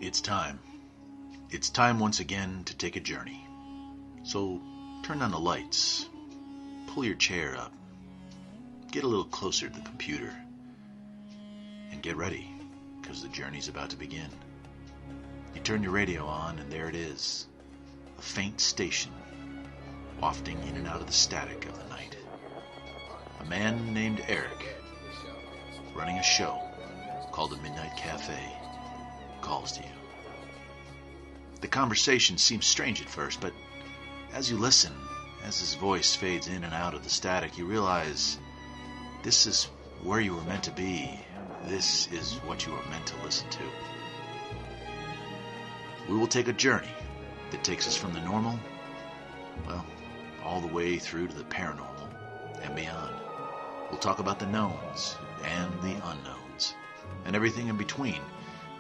It's time. It's time once again to take a journey. So turn on the lights, pull your chair up, get a little closer to the computer, and get ready, because the journey's about to begin. You turn your radio on, and there it is, a faint station, wafting in and out of the static of the night. A man named Eric, running a show called the Midnight Cafe, calls to you. The conversation seems strange at first, but as you listen, as his voice fades in and out of the static, you realize this is where you were meant to be. This is what you were meant to listen to. We will take a journey that takes us from the normal, well, all the way through to the paranormal and beyond. We'll talk about the knowns and the unknowns and everything in between.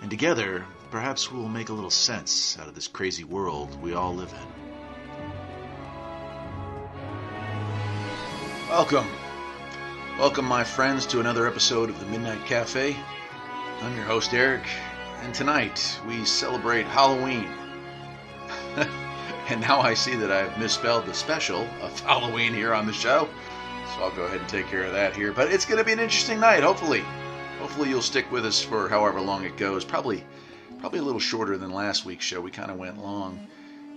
And together, perhaps we'll make a little sense out of this crazy world we all live in. Welcome, my friends, to another episode of the Midnight Cafe. I'm your host, Eric, and tonight we celebrate Halloween. And now I see that I've misspelled the special of Halloween here on the show, so I'll go ahead and take care of that here. But it's going to be an interesting night, hopefully. Hopefully you'll stick with us for however long it goes. Probably a little shorter than last week's show. We kind of went long.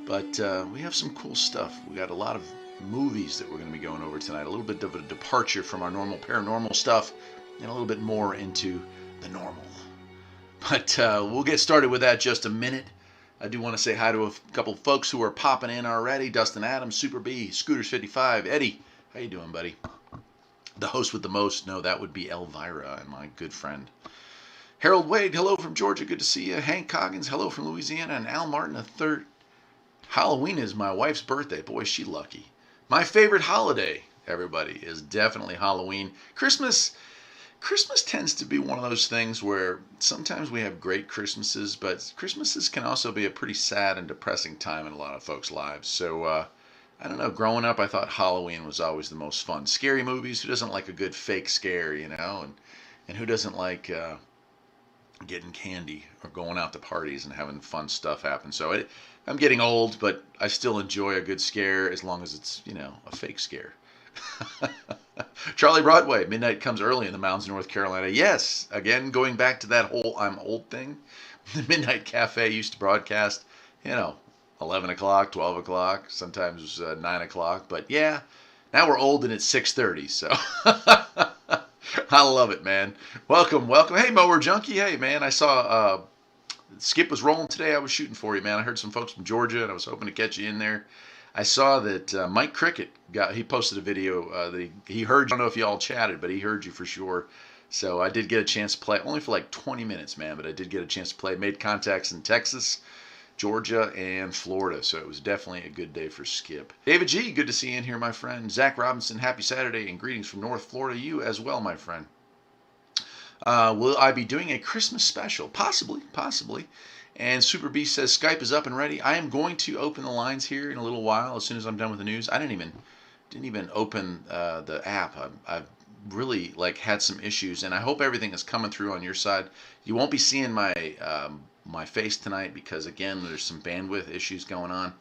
But we have some cool stuff. We got a lot of movies that we're going to be going over tonight. A little bit of a departure from our normal paranormal stuff, and a little bit more into the normal. But we'll get started with that in just a minute. I do want to say hi to a couple of folks who are popping in already. Dustin Adams, Super B, Scooters55. Eddie, how you doing, buddy? The host with the most, no, that would be Elvira, and my good friend. Harold Wade, hello from Georgia, good to see you. Hank Coggins, hello from Louisiana. And Al Martin III. Halloween is my wife's birthday. Boy, is she lucky. My favorite holiday, everybody, is definitely Halloween. Christmas tends to be one of those things where sometimes we have great Christmases, but Christmases can also be a pretty sad and depressing time in a lot of folks' lives. So, I don't know, growing up, I thought Halloween was always the most fun. Scary movies, who doesn't like a good fake scare, you know? And who doesn't like getting candy or going out to parties and having fun stuff happen? So I'm getting old, but I still enjoy a good scare as long as it's, you know, a fake scare. Charlie Broadway, midnight comes early in the mountains of North Carolina. Yes, again, going back to that whole I'm old thing. The Midnight Cafe used to broadcast, 11 o'clock, 12 o'clock, sometimes 9 o'clock. But yeah, now we're old and it's 6:30, so I love it, man. Welcome. Hey, Mower Junkie. Hey, man, I saw Skip was rolling today. I was shooting for you, man. I heard some folks from Georgia, and I was hoping to catch you in there. I saw that Mike Cricket he posted a video that he heard you. I don't know if you all chatted, but he heard you for sure. So I did get a chance to play, only for like 20 minutes, man, but I did get a chance to play. Made contacts in Texas, Georgia, and Florida, so it was definitely a good day for Skip. David G, good to see you in here, my friend. Zach Robinson, happy Saturday, and greetings from North Florida. You as well, my friend. Will I be doing a Christmas special? Possibly. And Super B says Skype is up and ready. I am going to open the lines here in a little while as soon as I'm done with the news. I didn't even open the app. I've really had some issues, and I hope everything is coming through on your side. You won't be seeing my my face tonight because, again, there's some bandwidth issues going on.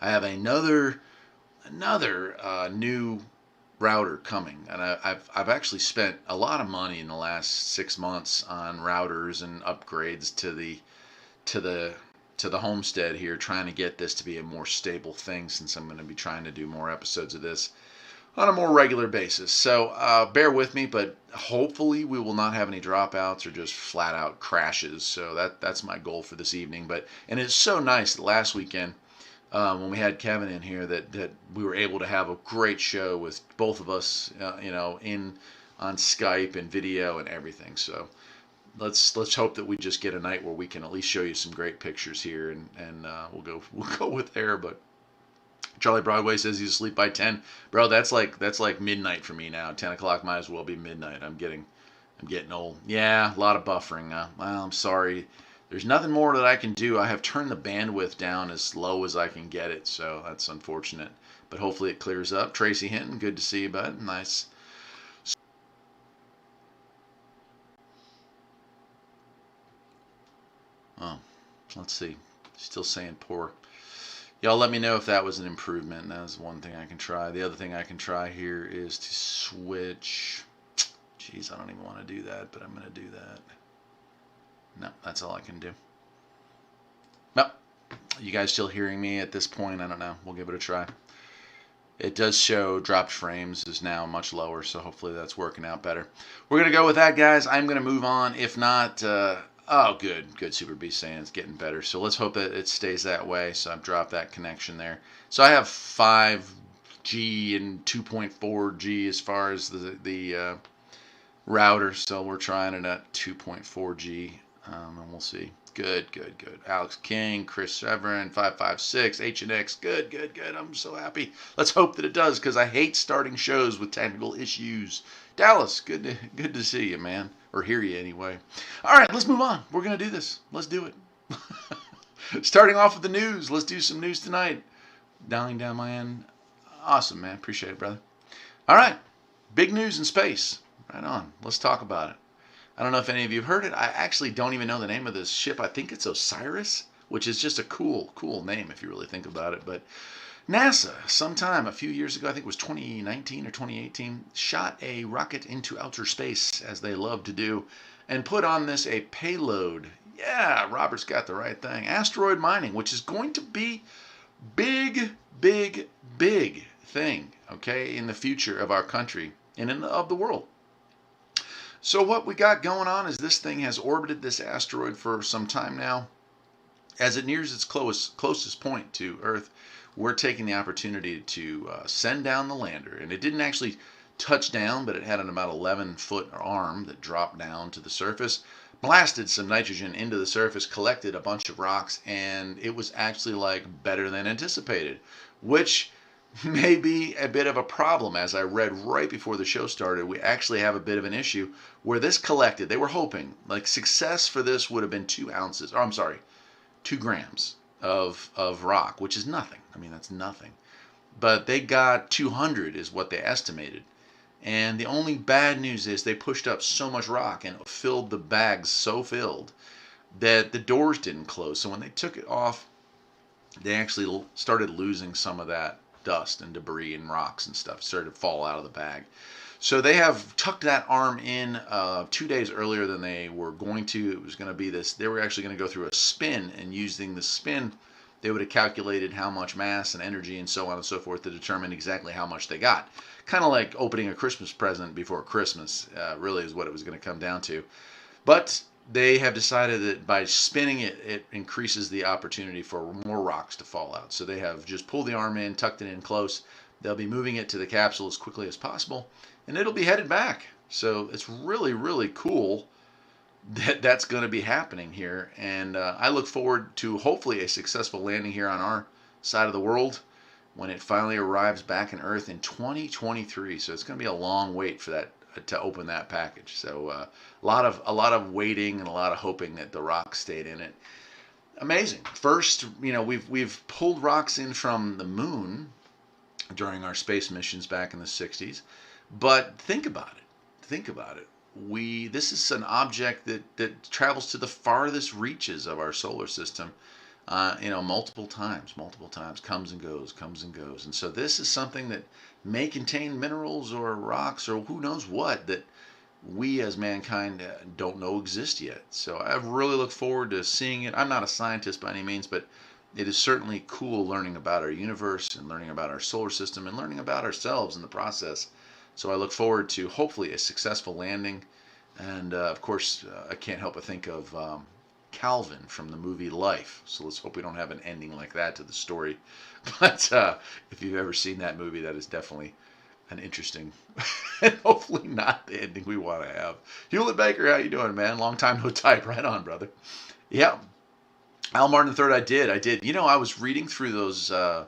I have another new router coming, and I've actually spent a lot of money in the last 6 months on routers and upgrades to the homestead here, trying to get this to be a more stable thing, since I'm going to be trying to do more episodes of this on a more regular basis. So bear with me, but hopefully we will not have any dropouts or just flat out crashes. So that's my goal for this evening. And it's so nice that last weekend when we had Kevin in here that we were able to have a great show with both of us, on Skype and video and everything. So let's hope that we just get a night where we can at least show you some great pictures here, and we'll go with there. But Charlie Broadway says he's asleep by 10. Bro, that's like midnight for me now. 10 o'clock might as well be midnight. I'm getting old. Yeah, a lot of buffering. Well, I'm sorry. There's nothing more that I can do. I have turned the bandwidth down as low as I can get it, so that's unfortunate. But hopefully it clears up. Tracy Hinton, good to see you, bud. Nice. Oh, Let's see. Still saying poor. Y'all let me know if that was an improvement. That was one thing I can try. The other thing I can try here is to switch. Jeez, I don't even want to do that, but I'm going to do that. No, that's all I can do. No, you guys still hearing me at this point? I don't know. We'll give it a try. It does show dropped frames is now much lower, so hopefully that's working out better. We're going to go with that, guys. I'm going to move on. If not, oh, good. Good, Super Beast saying it's getting better. So let's hope that it stays that way. So I've dropped that connection there. So I have 5G and 2.4G as far as the router. So we're trying it at 2.4G, and we'll see. Good, good, good. Alex King, Chris Severin, 556, H&X. Good, good, good. I'm so happy. Let's hope that it does, because I hate starting shows with technical issues. Dallas, good to see you, man. Or hear you anyway. All right, let's move on. We're going to do this. Let's do it. Starting off with the news. Let's do some news tonight. Dialing down my end. Awesome, man. Appreciate it, brother. All right. Big news in space. Right on. Let's talk about it. I don't know if any of you have heard it. I actually don't even know the name of this ship. I think it's Osiris, which is just a cool name if you really think about it. But NASA, sometime a few years ago, I think it was 2019 or 2018, shot a rocket into outer space, as they love to do, and put on this a payload. Yeah, Robert's got the right thing. Asteroid mining, which is going to be big, big, big thing, okay, in the future of our country and of the world. So what we got going on is this thing has orbited this asteroid for some time now. As it nears its closest point to Earth, we're taking the opportunity to send down the lander. And it didn't actually touch down, but it had an about 11-foot arm that dropped down to the surface, blasted some nitrogen into the surface, collected a bunch of rocks, and it was actually like better than anticipated, which may be a bit of a problem. As I read right before the show started, we actually have a bit of an issue where this collected. They were hoping, like, success for this would have been 2 grams of rock, which is nothing. I mean, that's nothing. But they got 200 is what they estimated. And the only bad news is they pushed up so much rock and filled the bags so filled that the doors didn't close. So when they took it off, they actually started losing some of that dust and debris and rocks and stuff started to fall out of the bag. So they have tucked that arm in 2 days earlier than they were going to. It was going to be this. They were actually going to go through a spin, and using the spin, they would have calculated how much mass and energy and so on and so forth to determine exactly how much they got. Kind of like opening a Christmas present before Christmas, really is what it was going to come down to. But they have decided that by spinning it, it increases the opportunity for more rocks to fall out. So they have just pulled the arm in, tucked it in close. They'll be moving it to the capsule as quickly as possible, and it'll be headed back. So it's really, really cool that that's going to be happening here. And I look forward to hopefully a successful landing here on our side of the world when it finally arrives back in Earth in 2023. So it's going to be a long wait for that to open that package. So a lot of waiting and a lot of hoping that the rocks stayed in it. Amazing. First, we've pulled rocks in from the moon during our space missions back in the 60s. But think about it. This is an object that travels to the farthest reaches of our solar system. Multiple times, comes and goes. And so this is something that may contain minerals or rocks or who knows what that we as mankind don't know exist yet. So I really look forward to seeing it. I'm not a scientist by any means, but it is certainly cool learning about our universe and learning about our solar system and learning about ourselves in the process. So I look forward to hopefully a successful landing. And of course, I can't help but think of Calvin from the movie Life. So let's hope we don't have an ending like that to the story. But if you've ever seen that movie, that is definitely an interesting and hopefully not the ending we want to have. Hewlett Baker, how you doing, man? Long time no type. Right on, brother. Yeah. Al Martin III, I did. I was reading through those. I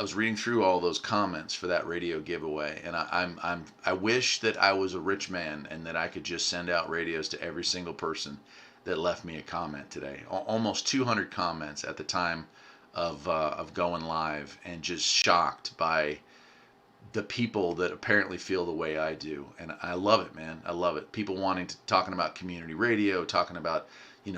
was reading through all those comments for that radio giveaway, and I wish that I was a rich man and that I could just send out radios to every single person that left me a comment today. Almost 200 comments at the time of going live, and just shocked by the people that apparently feel the way I do, and I love it, man. I love it. People wanting to talking about community radio, talking about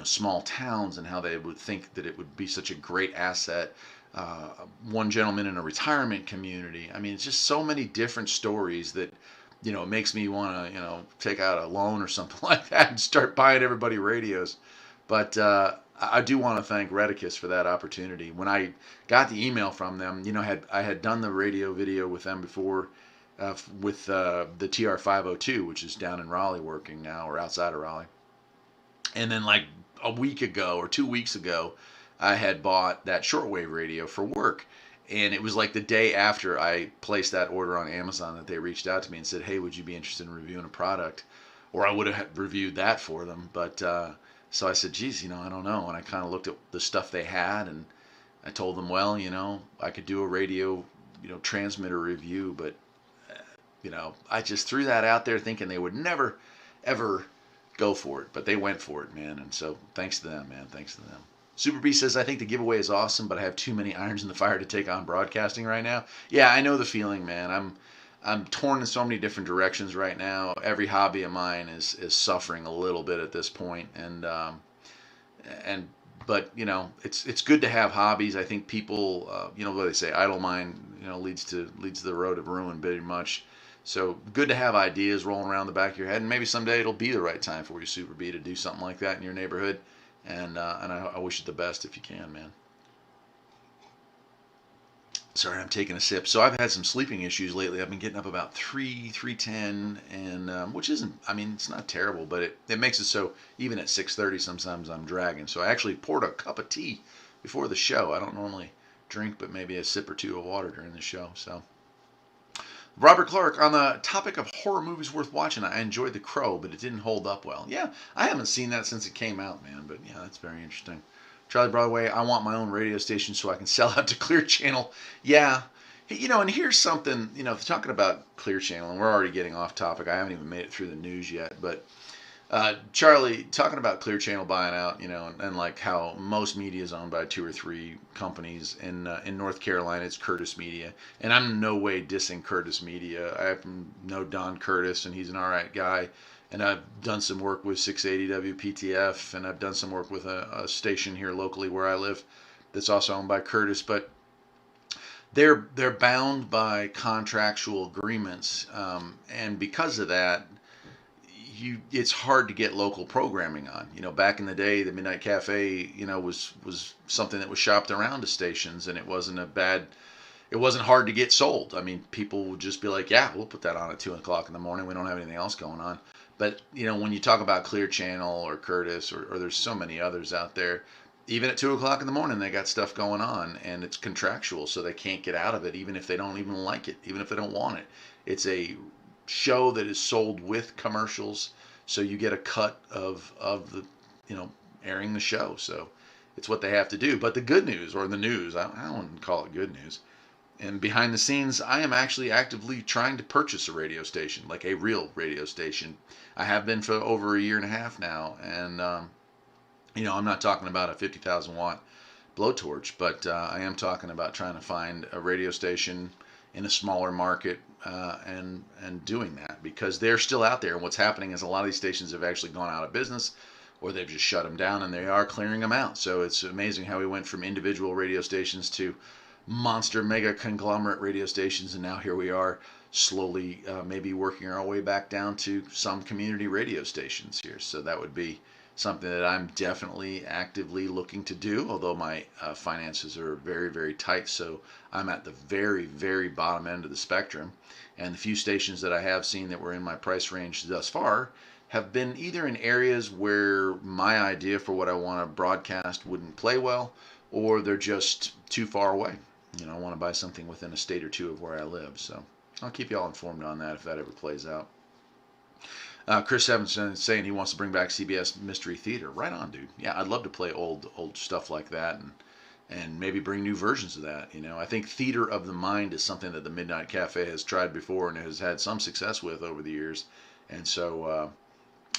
small towns and how they would think that it would be such a great asset. Uh, One gentleman in a retirement community. I mean, it's just so many different stories that it makes me want to take out a loan or something like that and start buying everybody radios. But I do want to thank Redicus for that opportunity. When I got the email from them, I had done the radio video with them before, with the TR-502, which is down in Raleigh working now, or outside of Raleigh. And then like a week ago or 2 weeks ago, I had bought that shortwave radio for work. And it was like the day after I placed that order on Amazon that they reached out to me and said, hey, would you be interested in reviewing a product? Or I would have reviewed that for them. But so I said, geez, I don't know. And I kind of looked at the stuff they had, and I told them, well, I could do a radio, transmitter review. But, I just threw that out there thinking they would never, ever go for it. But they went for it, man. And so thanks to them, man. Thanks to them. Super B says, I think the giveaway is awesome, but I have too many irons in the fire to take on broadcasting right now. Yeah, I know the feeling, man. I'm torn in so many different directions right now. Every hobby of mine is suffering a little bit at this point, but it's good to have hobbies. I think people, what they say, idle mind, leads to the road of ruin pretty much. So good to have ideas rolling around the back of your head, and maybe someday it'll be the right time for you, Super B, to do something like that in your neighborhood. And I wish you the best if you can, man. Sorry, I'm taking a sip. So I've had some sleeping issues lately. I've been getting up about 3:10, and which isn't, I mean, it's not terrible, but it makes it so even at 6:30 sometimes I'm dragging. So I actually poured a cup of tea before the show. I don't normally drink, but maybe a sip or two of water during the show. So Robert Clark, on the topic of horror movies worth watching, I enjoyed The Crow, but it didn't hold up well. Yeah, I haven't seen that since it came out, man, but yeah, that's very interesting. Charlie Broadway, I want my own radio station so I can sell out to Clear Channel. Yeah, and here's something, talking about Clear Channel, and we're already getting off topic. I haven't even made it through the news yet, but Charlie, talking about Clear Channel buying out, and like how most media is owned by 2 or 3 companies. In North Carolina, it's Curtis Media, and I'm in no way dissing Curtis Media. I know Don Curtis, and he's an all right guy. And I've done some work with 680 WPTF, and I've done some work with a station here locally where I live that's also owned by Curtis. But they're bound by contractual agreements, and because of that, it's hard to get local programming on. Back in the day, the Midnight Cafe, was something that was shopped around to stations, and it wasn't hard to get sold. I mean, people would just be like, yeah, we'll put that on at 2 o'clock in the morning. We don't have anything else going on. But, when you talk about Clear Channel or Curtis, or there's so many others out there, even at 2 o'clock in the morning, they got stuff going on, and it's contractual, so they can't get out of it, even if they don't even like it, even if they don't want it. It's a show that is sold with commercials, so you get a cut of the, airing the show. So it's what they have to do. But the good news, or the news, I wouldn't call it good news. And behind the scenes, I am actually actively trying to purchase a radio station, like a real radio station. I have been for over a year and a half now. And, I'm not talking about a 50,000 watt blowtorch, but I am talking about trying to find a radio station in a smaller market, and doing that, because they're still out there. And what's happening is a lot of these stations have actually gone out of business, or they've just shut them down, and they are clearing them out. So it's amazing how we went from individual radio stations to monster mega conglomerate radio stations, and now here we are slowly maybe working our way back down to some community radio stations here. So that would be something that I'm definitely actively looking to do, although my finances are very, very tight. So I'm at the very, very bottom end of the spectrum, and the few stations that I have seen that were in my price range thus far have been either in areas where my idea for what I want to broadcast wouldn't play well, or they're just too far away. I want to buy something within a state or two of where I live. So I'll keep you all informed on that if that ever plays out. Chris Evans is saying he wants to bring back CBS Mystery Theater. Right on, dude. Yeah, I'd love to play old stuff like that, and maybe bring new versions of that. I think theater of the mind is something that the Midnight Cafe has tried before and has had some success with over the years. And so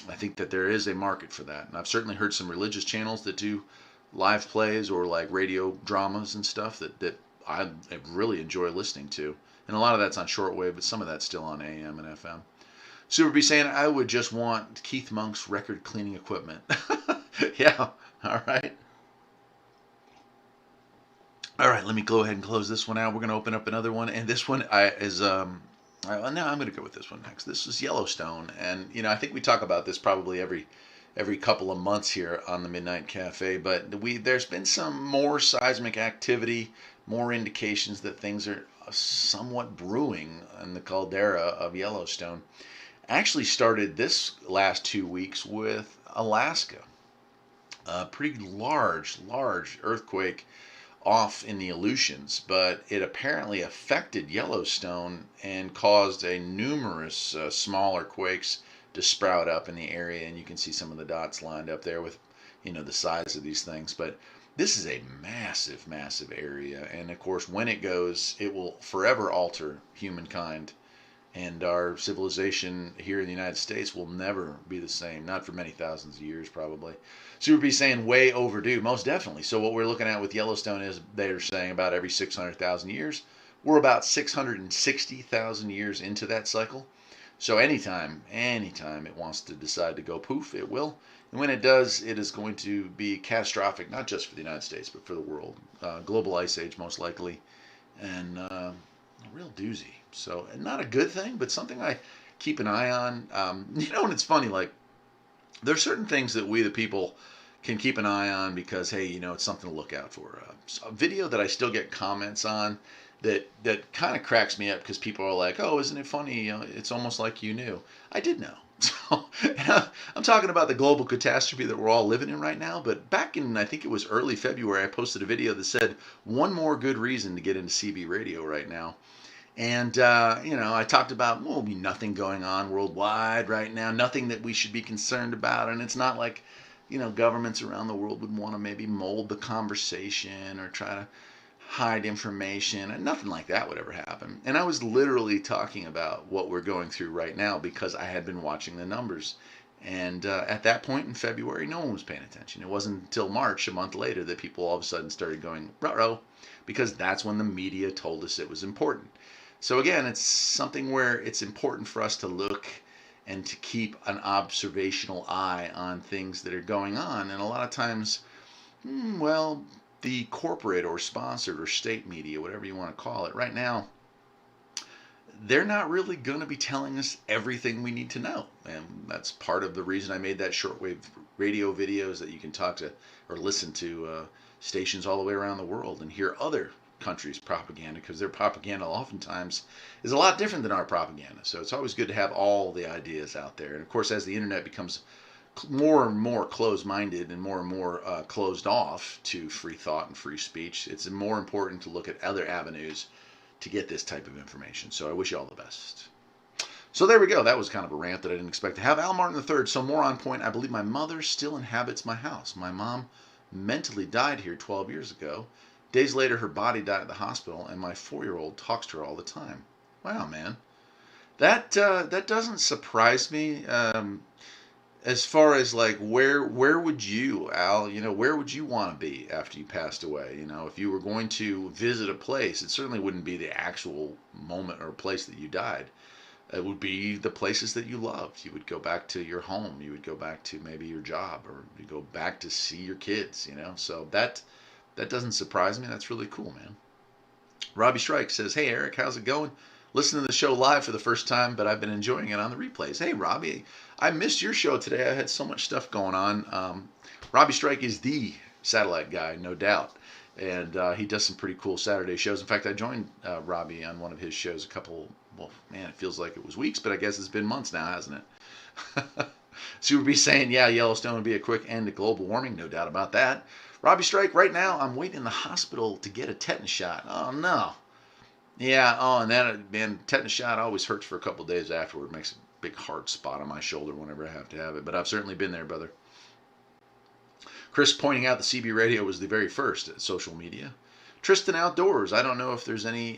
I think that there is a market for that. And I've certainly heard some religious channels that do live plays or like radio dramas and stuff that I really enjoy listening to. And a lot of that's on shortwave, but some of that's still on AM and FM. Super B saying, I would just want Keith Monk's record cleaning equipment. Yeah, all right. All right, let me go ahead and close this one out. We're going to open up another one, and this one is no, I'm going to go with this one next. This is Yellowstone, and I think we talk about this probably every couple of months here on the Midnight Cafe. But there's been some more seismic activity, more indications that things are somewhat brewing in the caldera of Yellowstone. Actually started this last 2 weeks with Alaska. A pretty large earthquake off in the Aleutians, but it apparently affected Yellowstone and caused a numerous smaller quakes to sprout up in the area, and you can see some of the dots lined up there with the size of these things. But this is a massive area, and of course when it goes, it will forever alter humankind, and our civilization here in the United States will never be the same, not for many thousands of years probably. Super B saying way overdue, most definitely. So what we're looking at with Yellowstone is they're saying about every 600,000 years. We're about 660,000 years into that cycle. So anytime it wants to decide to go poof, it will. And when it does, it is going to be catastrophic, not just for the United States, but for the world. Global ice age, most likely. And a real doozy. So not a good thing, but something I keep an eye on. And it's funny, like, there's certain things that we, the people, can keep an eye on because, hey, it's something to look out for. A video that I still get comments on that kind of cracks me up because people are like, oh, isn't it funny? It's almost like you knew. I did know. So, I'm talking about the global catastrophe that we're all living in right now. But back in, I think it was early February, I posted a video that said, one more good reason to get into CB radio right now. And, I talked about, well, there'll be nothing going on worldwide right now, nothing that we should be concerned about. And it's not like, governments around the world would want to maybe mold the conversation or try to hide information, and nothing like that would ever happen. And I was literally talking about what we're going through right now because I had been watching the numbers. And at that point in February, no one was paying attention. It wasn't until March, a month later, that people all of a sudden started going, ruh-roh, because that's when the media told us it was important. So again, it's something where it's important for us to look and to keep an observational eye on things that are going on. And a lot of times, the corporate or sponsored or state media, whatever you want to call it, right now, they're not really going to be telling us everything we need to know. And that's part of the reason I made that shortwave radio videos, that you can talk to or listen to stations all the way around the world and hear other countries' propaganda, because their propaganda oftentimes is a lot different than our propaganda. So it's always good to have all the ideas out there. And of course, as the internet becomes more and more closed-minded and more closed off to free thought and free speech, it's more important to look at other avenues to get this type of information. So I wish you all the best. So there we go. That was kind of a rant that I didn't expect to have. Al Martin III, so more on point. I believe my mother still inhabits my house. My mom mentally died here 12 years ago. Days later, her body died at the hospital, and my 4-year-old talks to her all the time. Wow, man. That doesn't surprise me. As far as like where would you, Al, where would you want to be after you passed away? If you were going to visit a place, it certainly wouldn't be the actual moment or place that you died. It would be the places that you loved. You would go back to your home. You would go back to maybe your job, or you go back to see your kids, So that doesn't surprise me. That's really cool, man. Robbie Strike says, hey, Eric, how's it going? Listening to the show live for the first time, but I've been enjoying it on the replays. Hey, Robbie, I missed your show today. I had so much stuff going on. Robbie Strike is the satellite guy, no doubt. And he does some pretty cool Saturday shows. In fact, I joined Robbie on one of his shows it feels like it was weeks, but I guess it's been months now, hasn't it? So we'd be saying, yeah, Yellowstone would be a quick end to global warming, no doubt about that. Robbie Strike, right now, I'm waiting in the hospital to get a tetanus shot. Oh, no. Yeah, and then, tetanus shot always hurts for a couple of days afterward. It makes a big hard spot on my shoulder whenever I have to have it. But I've certainly been there, brother. Chris pointing out the CB radio was the very first at social media. Tristan Outdoors, I don't know if there's any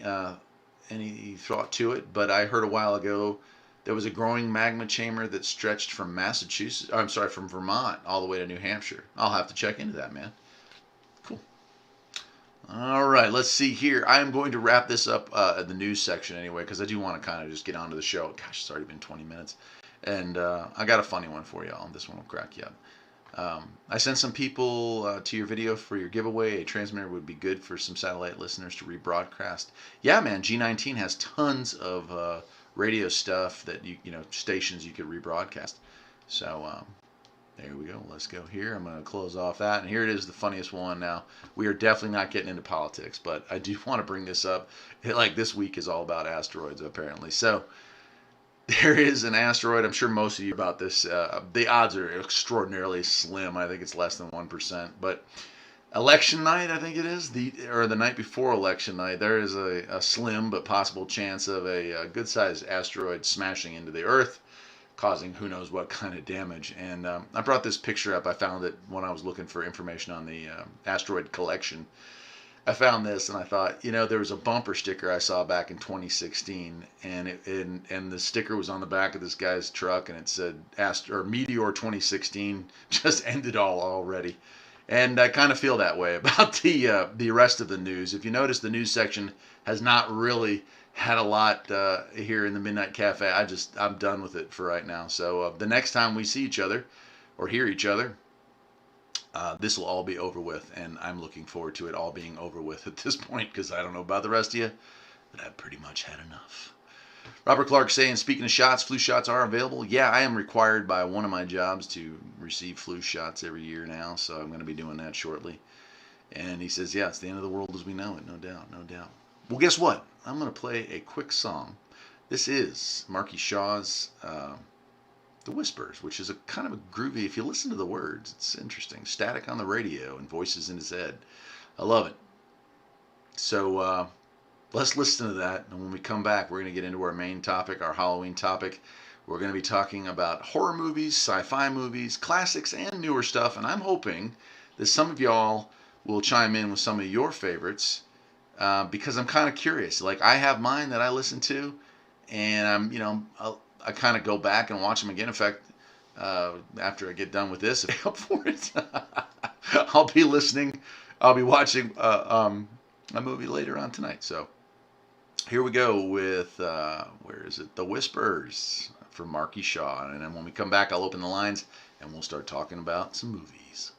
thought to it, but I heard a while ago there was a growing magma chamber that stretched from Vermont all the way to New Hampshire. I'll have to check into that, man. Cool. All right, let's see here. I am going to wrap this up at the news section anyway, because I do want to kind of just get onto the show. Gosh, it's already been 20 minutes. And I got a funny one for y'all. This one will crack you up. I sent some people to your video for your giveaway. A transmitter would be good for some satellite listeners to rebroadcast. Yeah, man, G19 has tons of radio stuff that you know, stations you could rebroadcast. So there we go. Let's go here. I'm going to close off that. And here it is, the funniest one. Now, we are definitely not getting into politics, but I do want to bring this up. Like, this week is all about asteroids, apparently. So there is an asteroid. I'm sure most of you about this. The odds are extraordinarily slim. I think it's less than 1%. But election night, I think it is, or the night before election night, there is a slim but possible chance of a good-sized asteroid smashing into the Earth, causing who knows what kind of damage. And I brought this picture up. I found it when I was looking for information on the asteroid collection. I found this and I thought, you know, there was a bumper sticker I saw back in 2016, and the sticker was on the back of this guy's truck, and it said Meteor 2016 just ended all already. And I kind of feel that way about the rest of the news. If you notice, the news section has not really had a lot here in the Midnight Cafe. I'm done with it for right now. So the next time we see each other or hear each other, this will all be over with, and I'm looking forward to it all being over with at this point, because I don't know about the rest of you, but I've pretty much had enough. Robert Clark saying, speaking of shots, flu shots are available. Yeah, I am required by one of my jobs to receive flu shots every year now, so I'm going to be doing that shortly. And he says, yeah, it's the end of the world as we know it, no doubt, no doubt. Well, guess what? I'm going to play a quick song. This is Marky Shaw's The Whispers, which is a kind of a groovy, if you listen to the words, it's interesting. Static on the radio and voices in his head. I love it. So let's listen to that, and when we come back, we're going to get into our main topic, our Halloween topic. We're going to be talking about horror movies, sci-fi movies, classics, and newer stuff, and I'm hoping that some of y'all will chime in with some of your favorites, because I'm kind of curious. Like, I have mine that I listen to, and I kind of go back and watch them again. In fact, after I get done with this, if I'm up for it, I'll be watching a movie later on tonight. So here we go with, where is it? The Whispers from Marky Shaw. And then when we come back, I'll open the lines and we'll start talking about some movies.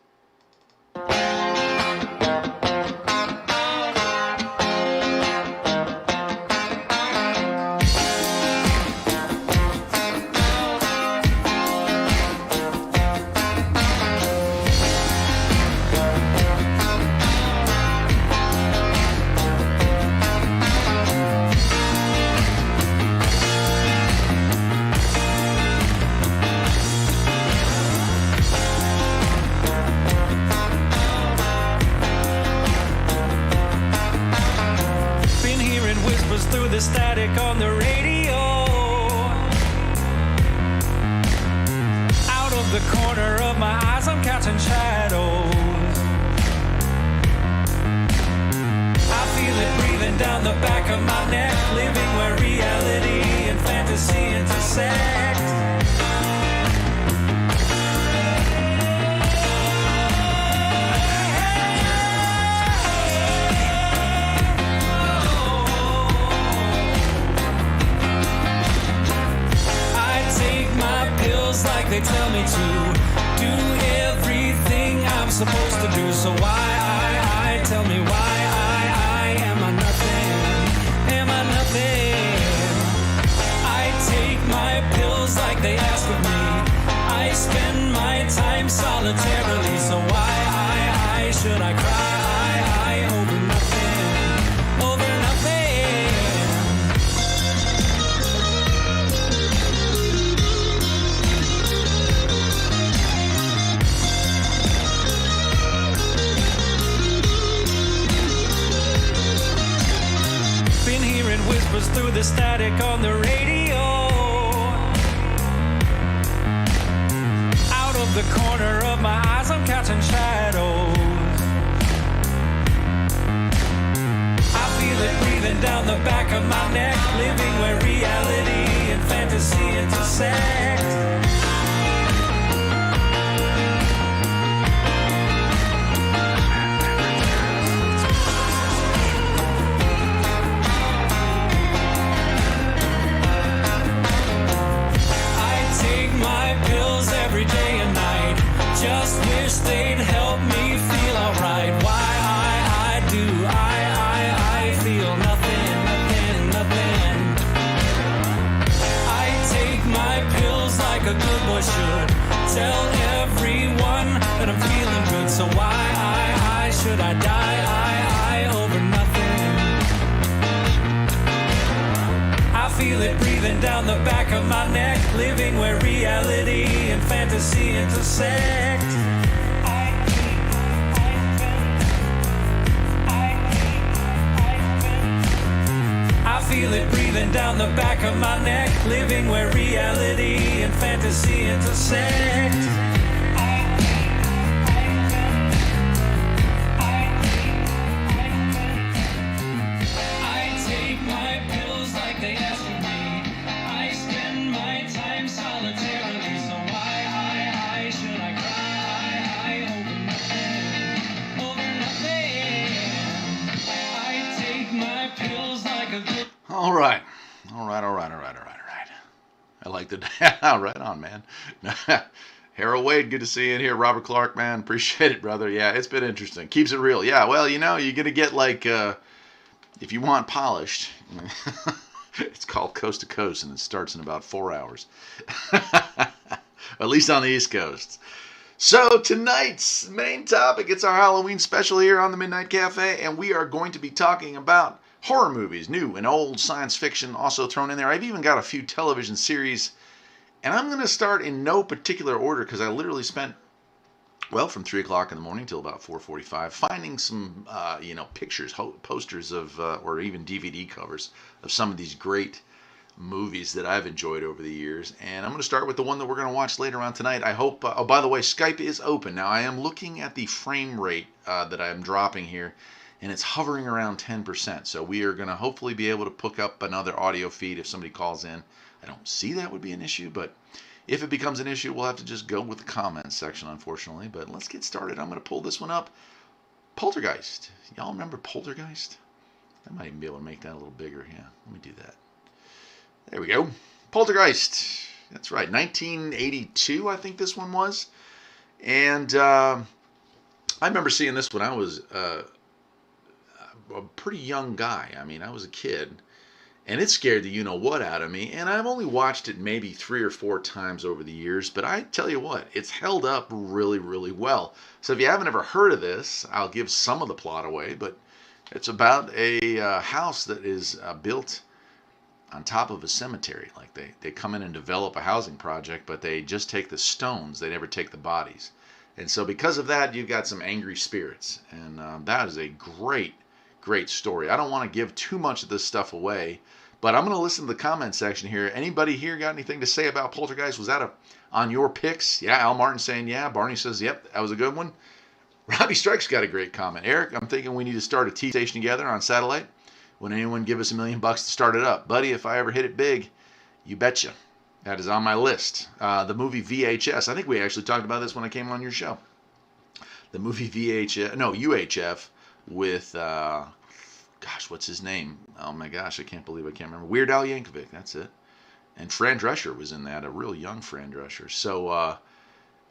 Through the static on the radio, out of the corner of my eyes I'm catching shadows. I feel it breathing down the back of my neck, living where reality and fantasy intersect. Like they tell me to do everything I'm supposed to do. So why tell me why am I nothing? Am I nothing? I take my pills like they ask of me. I spend my time solitarily. So why should I cry over nothing? Over nothing. Whispers through the static on the radio, out of the corner of my eyes I'm catching shadows. I feel it breathing down the back of my neck, living where reality and fantasy intersect. help me feel alright. Why I do I feel nothing. I take my pills like a good boy should. Tell everyone that I'm feeling good. So why should I die over nothing? I feel it breathing down the back of my neck, living where reality and fantasy intersect. I feel it breathing down the back of my neck, living where reality and fantasy intersect. I take my pills like they asked of me. I spend my time solitarily. So why should I cry over nothing? I take my pills like a good. All right. I like the right on, man. Harold Wade, good to see you in here. Robert Clark, man, appreciate it, brother. Yeah, it's been interesting. Keeps it real. Yeah, well, you're gonna get like if you want polished, it's called Coast to Coast, and it starts in about 4 hours, at least on the East Coast. So tonight's main topic, it's our Halloween special here on the Midnight Cafe, and we are going to be talking about horror movies, new and old, science fiction also thrown in there. I've even got a few television series, and I'm going to start in no particular order because I literally spent, from 3 o'clock in the morning till about 4:45 finding some, pictures, posters of, or even DVD covers of some of these great movies that I've enjoyed over the years. And I'm going to start with the one that we're going to watch later on tonight. I hope, oh, by the way, Skype is open. Now, I am looking at the frame rate that I'm dropping here, and it's hovering around 10%. So we are going to hopefully be able to pick up another audio feed if somebody calls in. I don't see that would be an issue, but if it becomes an issue, we'll have to just go with the comments section, unfortunately. But let's get started. I'm going to pull this one up. Poltergeist. Y'all remember Poltergeist? I might even be able to make that a little bigger. Yeah, let me do that. There we go. Poltergeist. That's right. 1982, I think this one was. And I remember seeing this when I was a pretty young guy. I mean, I was a kid, and it scared the you-know-what out of me, and I've only watched it maybe 3 or 4 times over the years, but I tell you what, it's held up really, really well. So if you haven't ever heard of this, I'll give some of the plot away, but it's about a house that is built on top of a cemetery. Like they come in and develop a housing project, but they just take the stones, they never take the bodies. And so because of that, you've got some angry spirits, and that is a great story. I don't want to give too much of this stuff away, but I'm going to listen to the comment section here. Anybody here got anything to say about Poltergeist? Was that on your picks? Yeah, Al Martin saying yeah. Barney says, yep, that was a good one. Robbie Strike's got a great comment. Eric, I'm thinking we need to start a TV station together on satellite. Would anyone give us $1 million to start it up? Buddy, if I ever hit it big, you betcha. That is on my list. The movie VHS. I think we actually talked about this when I came on your show. The movie UHF with, what's his name? Oh my gosh, I can't believe I can't remember. Weird Al Yankovic, that's it. And Fran Drescher was in that, a real young Fran Drescher. So,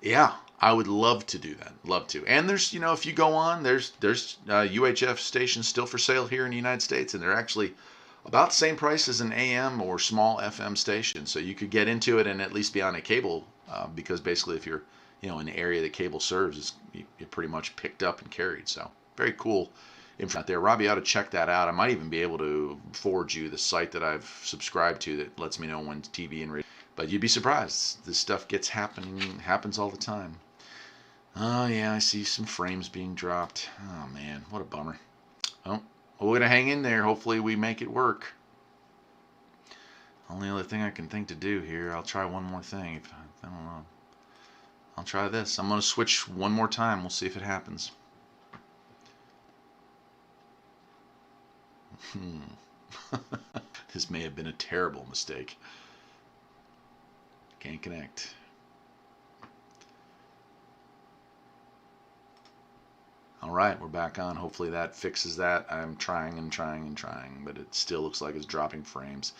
yeah, I would love to do that. Love to. And there's, if you go on, there's UHF stations still for sale here in the United States, and they're actually about the same price as an AM or small FM station. So you could get into it and at least be on a cable, because basically if you're, in the area that cable serves, you're pretty much picked up and carried. So very cool info out there. Robbie ought to check that out. I might even be able to forward you the site that I've subscribed to that lets me know when TV and radio. But you'd be surprised. This stuff happens all the time. Oh, yeah, I see some frames being dropped. Oh, man, what a bummer. Oh, we're going to hang in there. Hopefully we make it work. Only other thing I can think to do here, I'll try one more thing. I don't know. I'll try this. I'm going to switch one more time. We'll see if it happens. This may have been a terrible mistake. Can't connect. All right, we're back on. Hopefully that fixes that. I'm trying, but it still looks like it's dropping frames.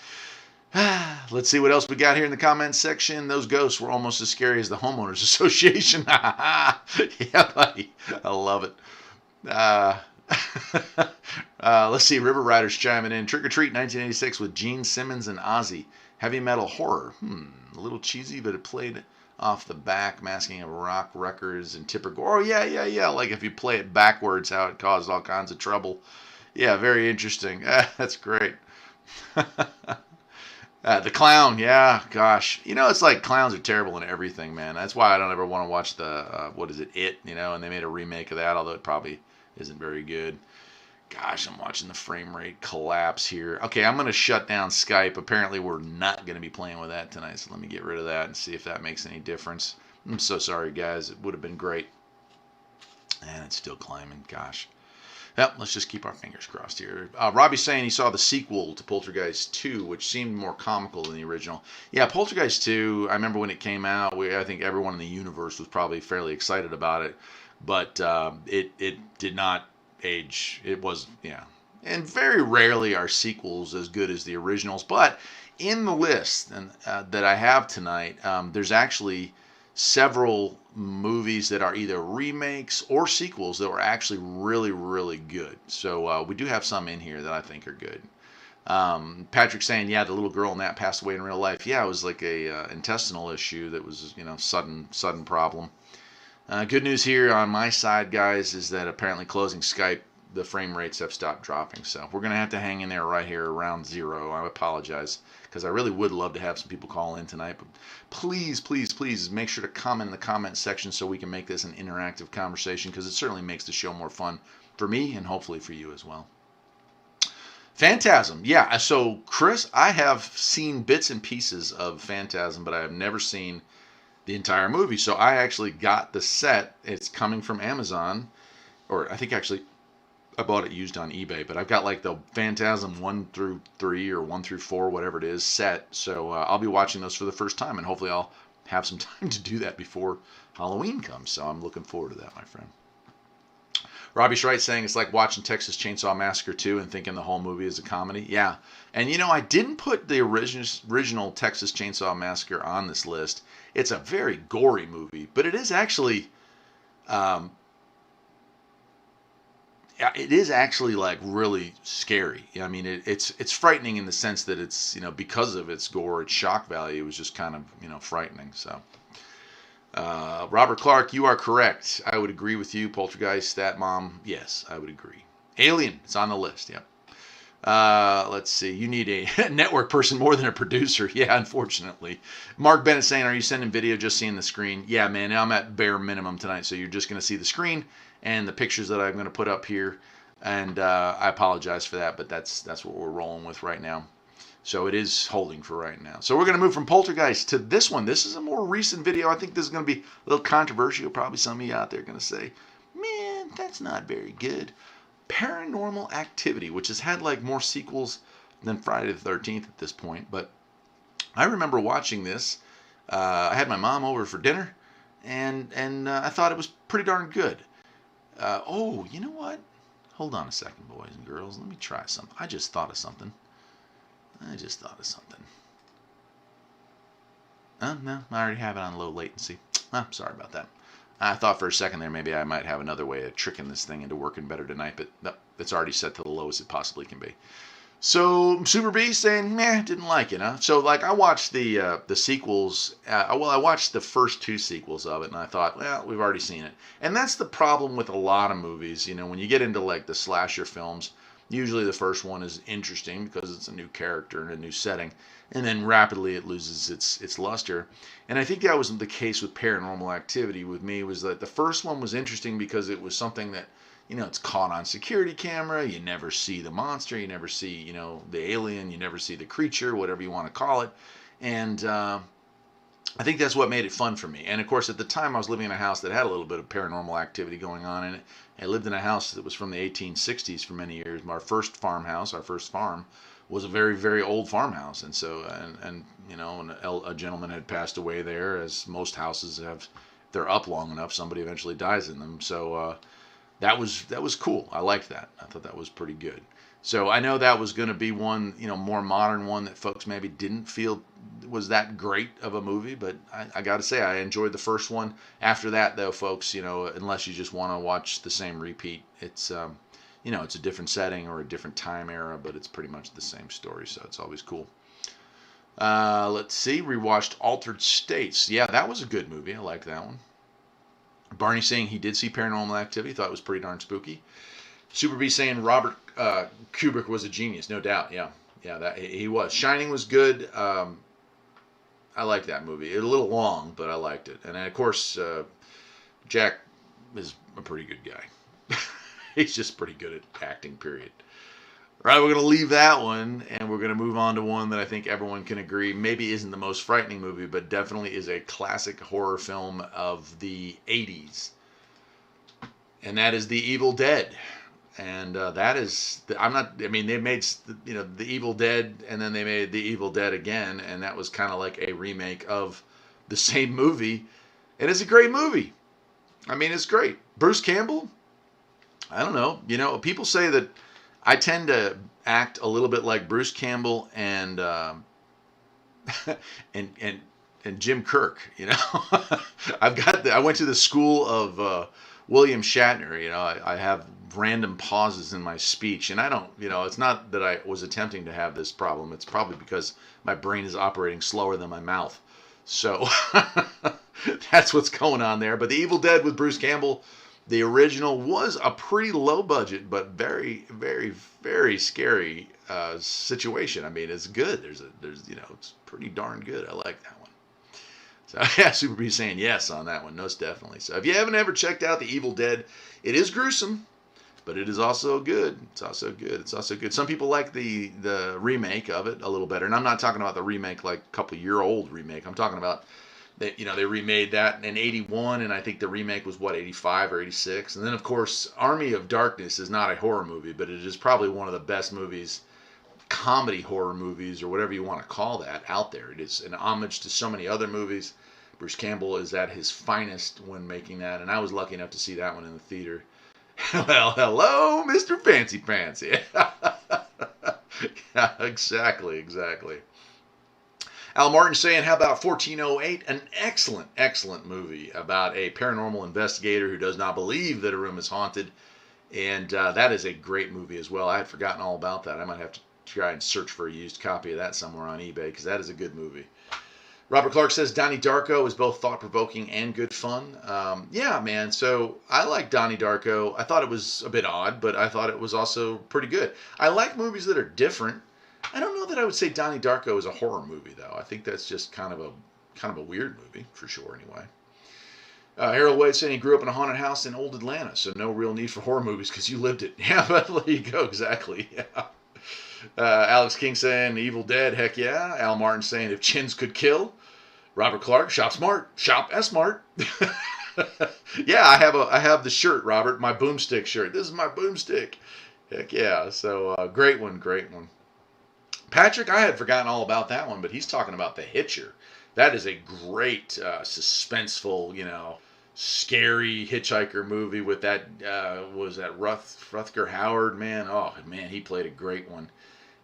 Let's see what else we got here in the comments section. Those ghosts were almost as scary as the homeowners association. Yeah, buddy. Uh, let's see. River Riders chiming in. Trick or Treat 1986 with Gene Simmons and Ozzy. Heavy metal horror. A little cheesy, but it played off the back, masking of rock records and Tipper Gore. Oh, yeah, yeah, yeah. Like if you play it backwards, how it caused all kinds of trouble. Yeah, very interesting. That's great. The clown, yeah, gosh. You know, it's like clowns are terrible in everything, man. That's why I don't ever want to watch the, what is it, It, you know, and they made a remake of that, although it probably isn't very good. Gosh, I'm watching the frame rate collapse here. Okay, I'm going to shut down Skype. Apparently, we're not going to be playing with that tonight, so let me get rid of that and see if that makes any difference. I'm so sorry, guys. It would have been great. And it's still climbing, gosh. Yep, let's just keep our fingers crossed here. Robbie's saying he saw the sequel to Poltergeist 2, which seemed more comical than the original. Yeah, Poltergeist 2, I remember when it came out, I think everyone in the universe was probably fairly excited about it, but it did not age. It was, yeah. And very rarely are sequels as good as the originals, but in the list that I have tonight, there's actually several movies that are either remakes or sequels that were actually really, really good. So we do have some in here that I think are good. Patrick saying, yeah, the little girl in that passed away in real life. Yeah, it was like a intestinal issue that was, you know, sudden problem. Good news here on my side, guys, is that apparently closing Skype, the frame rates have stopped dropping. So we're going to have to hang in there right here around 0. I apologize because I really would love to have some people call in tonight. But please, please, please make sure to comment in the comment section so we can make this an interactive conversation, because it certainly makes the show more fun for me and hopefully for you as well. Phantasm. Yeah, so Chris, I have seen bits and pieces of Phantasm, but I have never seen the entire movie. So I actually got the set. It's coming from Amazon, or I think actually I bought it used on eBay, but I've got like the Phantasm 1 through 3 or 1 through 4, whatever it is, set. So I'll be watching those for the first time, and hopefully I'll have some time to do that before Halloween comes. So I'm looking forward to that, my friend. Robbie Shrite saying it's like watching Texas Chainsaw Massacre 2 and thinking the whole movie is a comedy. Yeah. And you know, I didn't put the original Texas Chainsaw Massacre on this list. It's a very gory movie, but it is actually like really scary. I mean, it's frightening in the sense that it's, you know, because of its gore, its shock value was just kind of, you know, frightening. So, Robert Clark, you are correct. I would agree with you. Poltergeist, Stat Mom, yes, I would agree. Alien, it's on the list. Yep. Let's see. You need a network person more than a producer. Yeah, unfortunately. Mark Bennett saying, are you sending video just seeing the screen? Yeah, man, I'm at bare minimum tonight, so you're just going to see the screen and the pictures that I'm going to put up here. And I apologize for that, but that's what we're rolling with right now. So it is holding for right now. So we're going to move from Poltergeist to this one. This is a more recent video. I think this is going to be a little controversial. Probably some of you out there are going to say, man, that's not very good. Paranormal Activity, which has had like more sequels than Friday the 13th at this point. But I remember watching this. I had my mom over for dinner, and I thought it was pretty darn good. Oh, you know what? Hold on a second, boys and girls. Let me try something. I just thought of something. No, I already have it on low latency. Sorry about that. I thought for a second there maybe I might have another way of tricking this thing into working better tonight, but no, it's already set to the lowest it possibly can be. So Super B saying, meh, didn't like it, huh? So like I watched the sequels. I watched the first 2 sequels of it, and I thought, well, we've already seen it. And that's the problem with a lot of movies. You know, when you get into like the slasher films, usually the first one is interesting because it's a new character and a new setting, and then rapidly it loses its luster. And I think that was the case with Paranormal Activity with me, was that the first one was interesting because it was something that, you know, it's caught on security camera. You never see the monster. You never see, you know, the alien. You never see the creature, whatever you want to call it. And I think that's what made it fun for me. And of course, at the time, I was living in a house that had a little bit of paranormal activity going on in it. I lived in a house that was from the 1860s for many years. Our first farmhouse, our first farm, was a very, very old farmhouse. And so, and you know, a gentleman had passed away there, as most houses have. They're up long enough, somebody eventually dies in them. So that was cool. I liked that. I thought that was pretty good. So I know that was going to be one, more modern one that folks maybe didn't feel was that great of a movie, but I got to say I enjoyed the first one. After that, though, folks, unless you just want to watch the same repeat, it's it's a different setting or a different time era, but it's pretty much the same story, so it's always cool. Let's see, rewatched Altered States. Yeah, that was a good movie. I liked that one. Barney saying he did see Paranormal Activity, thought it was pretty darn spooky. Super B saying Robert Kubrick was a genius, no doubt. Yeah, that he was. Shining was good. I liked that movie. A little long, but I liked it. And of course, Jack is a pretty good guy. He's just pretty good at acting, period. All right, we're going to leave that one, and we're going to move on to one that I think everyone can agree maybe isn't the most frightening movie, but definitely is a classic horror film of the 80s. And that is The Evil Dead. And that is, they made, The Evil Dead, and then they made The Evil Dead again, and that was kind of like a remake of the same movie. And it's a great movie. It's great. Bruce Campbell, I don't know. People say that I tend to act a little bit like Bruce Campbell and and Jim Kirk. I went to the school of William Shatner. I have random pauses in my speech, and I don't. It's not that I was attempting to have this problem. It's probably because my brain is operating slower than my mouth. So that's what's going on there. But The Evil Dead with Bruce Campbell. The original was a pretty low budget, but very, very, very scary situation. It's good. It's pretty darn good. I like that one. So yeah, Super B saying yes on that one, most definitely. So if you haven't ever checked out The Evil Dead, it is gruesome, but it is also good. It's also good. Some people like the remake of it a little better, and I'm not talking about the remake like a couple-year-old remake. I'm talking about. They remade that in 81, and I think the remake was, 85 or 86? And then, of course, Army of Darkness is not a horror movie, but it is probably one of the best movies, comedy horror movies, or whatever you want to call that, out there. It is an homage to so many other movies. Bruce Campbell is at his finest when making that, and I was lucky enough to see that one in the theater. Well, hello, Mr. Fancy Pants. Yeah, exactly. Al Martin saying, how about 1408? An excellent movie about a paranormal investigator who does not believe that a room is haunted. And that is a great movie as well. I had forgotten all about that. I might have to try and search for a used copy of that somewhere on eBay, because that is a good movie. Robert Clark says, Donnie Darko is both thought-provoking and good fun. Yeah, man. So I like Donnie Darko. I thought it was a bit odd, but I thought it was also pretty good. I like movies that are different. I don't know that I would say Donnie Darko is a horror movie, though. I think that's just kind of a weird movie, for sure, anyway. Harold Wade saying he grew up in a haunted house in old Atlanta, so no real need for horror movies because you lived it. Yeah, but there you go, exactly. Yeah. Alex King saying Evil Dead, heck yeah. Al Martin saying if chins could kill. Robert Clark, shop smart, shop S-Mart. Yeah, I have the shirt, Robert, my boomstick shirt. This is my boomstick. Heck yeah. So great one. Patrick, I had forgotten all about that one, but he's talking about The Hitcher. That is a great suspenseful, scary hitchhiker movie with that, was that Rutger Hauer, man? Oh, man, he played a great one.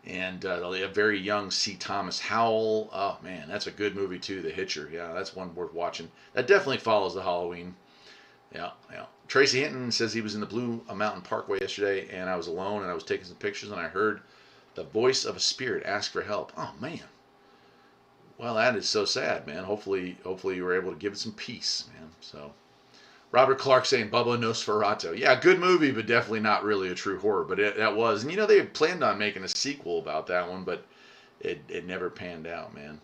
And a very young C. Thomas Howell. Oh, man, that's a good movie, too, The Hitcher. Yeah, that's one worth watching. That definitely follows the Halloween. Yeah. Tracy Hinton says he was in the Blue Mountain Parkway yesterday, and I was alone, and I was taking some pictures, and I heard the voice of a spirit ask for help. Oh, man. Well, that is so sad, man. Hopefully you were able to give it some peace, man. So, Robert Clark saying Bubba Nosferatu. Yeah, good movie, but definitely not really a true horror. But that was. And, they had planned on making a sequel about that one, but it never panned out, man.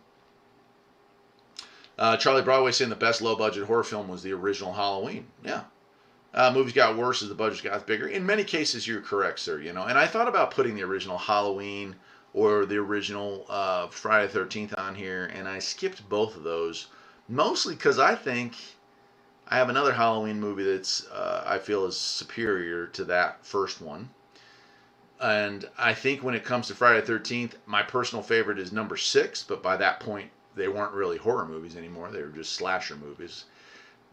Charlie Broadway saying the best low-budget horror film was the original Halloween. Yeah. Movies got worse as the budget got bigger. In many cases, you're correct, sir. And I thought about putting the original Halloween or the original Friday the 13th on here, and I skipped both of those, mostly because I think I have another Halloween movie that's I feel is superior to that first one. And I think when it comes to Friday the 13th, my personal favorite is number 6, but by that point, they weren't really horror movies anymore. They were just slasher movies.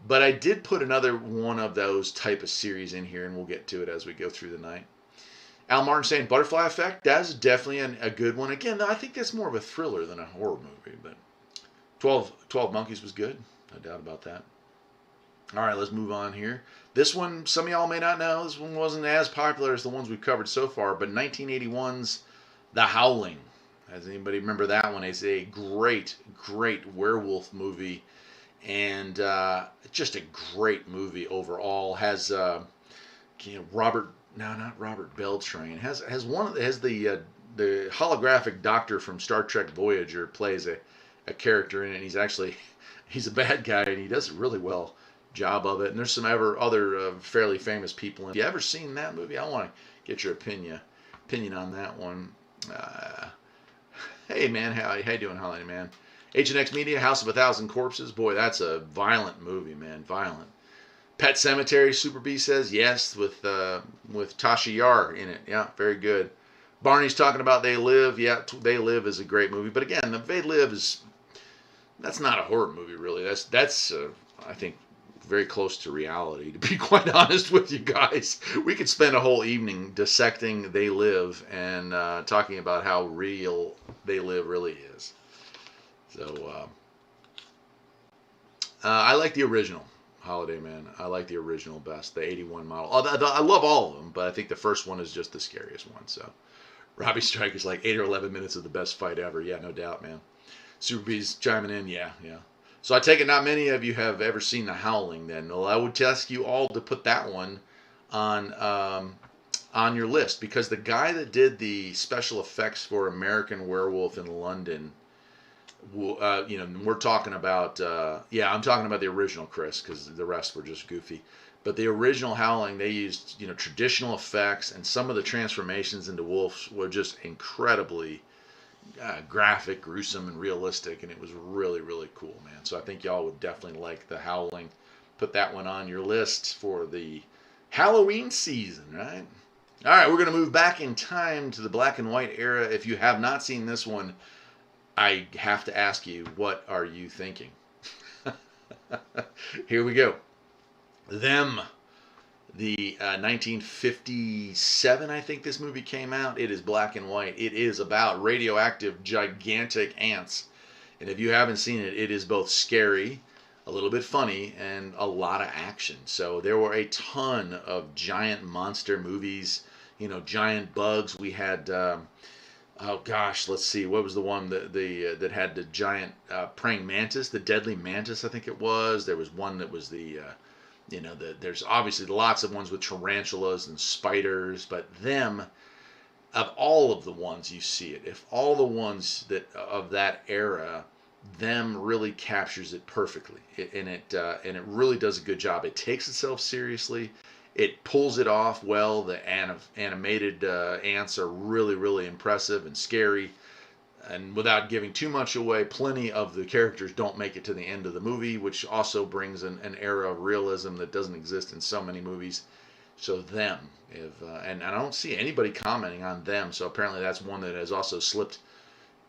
But I did put another one of those type of series in here, and we'll get to it as we go through the night. Al Martin saying Butterfly Effect. That's definitely a good one. Again, though, I think that's more of a thriller than a horror movie. But 12 Monkeys was good. No doubt about that. All right, let's move on here. This one, some of y'all may not know. This one wasn't as popular as the ones we've covered so far. But 1981's The Howling. Does anybody remember that one? It's a great, great werewolf movie. And just a great movie overall. Has not Robert Beltran. Has the holographic doctor from Star Trek Voyager plays a character in it. And he's a bad guy, and he does a really well job of it. And there's some other fairly famous people. Have you ever seen that movie? I want to get your opinion on that one. Hey man, how you doing, Holiday Man? H&X Media, House of a Thousand Corpses. Boy, that's a violent movie, man. Violent. Pet Cemetery, Super B says yes, with Tasha Yar in it. Yeah, very good. Barney's talking about They Live. Yeah, They Live is a great movie. But again, They Live that's not a horror movie, really. That's I think, very close to reality, to be quite honest with you guys. We could spend a whole evening dissecting They Live and talking about how real They Live really is. So, I like the original, Holiday Man. I like the original best, the 81 model. I love all of them, but I think the first one is just the scariest one. So, Robbie Strike is like 8 or 11 minutes of the best fight ever. Yeah, no doubt, man. Super B's chiming in. Yeah. So I take it not many of you have ever seen The Howling then. Well, I would ask you all to put that one on your list, because the guy that did the special effects for American Werewolf in London, we're talking about, I'm talking about the original, Chris, because the rest were just goofy. But the original Howling, they used, traditional effects, and some of the transformations into wolves were just incredibly graphic, gruesome, and realistic, and it was really, really cool, man. So I think y'all would definitely like The Howling. Put that one on your list for the Halloween season, right? All right, we're going to move back in time to the black and white era. If you have not seen this one, I have to ask you, what are you thinking? Here we go. Them. The 1957, I think this movie came out. It is black and white. It is about radioactive, gigantic ants. And if you haven't seen it, it is both scary, a little bit funny, and a lot of action. So there were a ton of giant monster movies, giant bugs. We had, let's see, what was the one that had the giant praying mantis, the deadly mantis, I think it was. There was one that was there's obviously lots of ones with tarantulas and spiders, but them, of all of the ones you see it, if all the ones that of that era, them really captures it perfectly, and it really does a good job. It takes itself seriously, it pulls it off well. The animated ants are really, really impressive and scary. And without giving too much away, plenty of the characters don't make it to the end of the movie, which also brings an era of realism that doesn't exist in so many movies. So them, and I don't see anybody commenting on them, so apparently that's one that has also slipped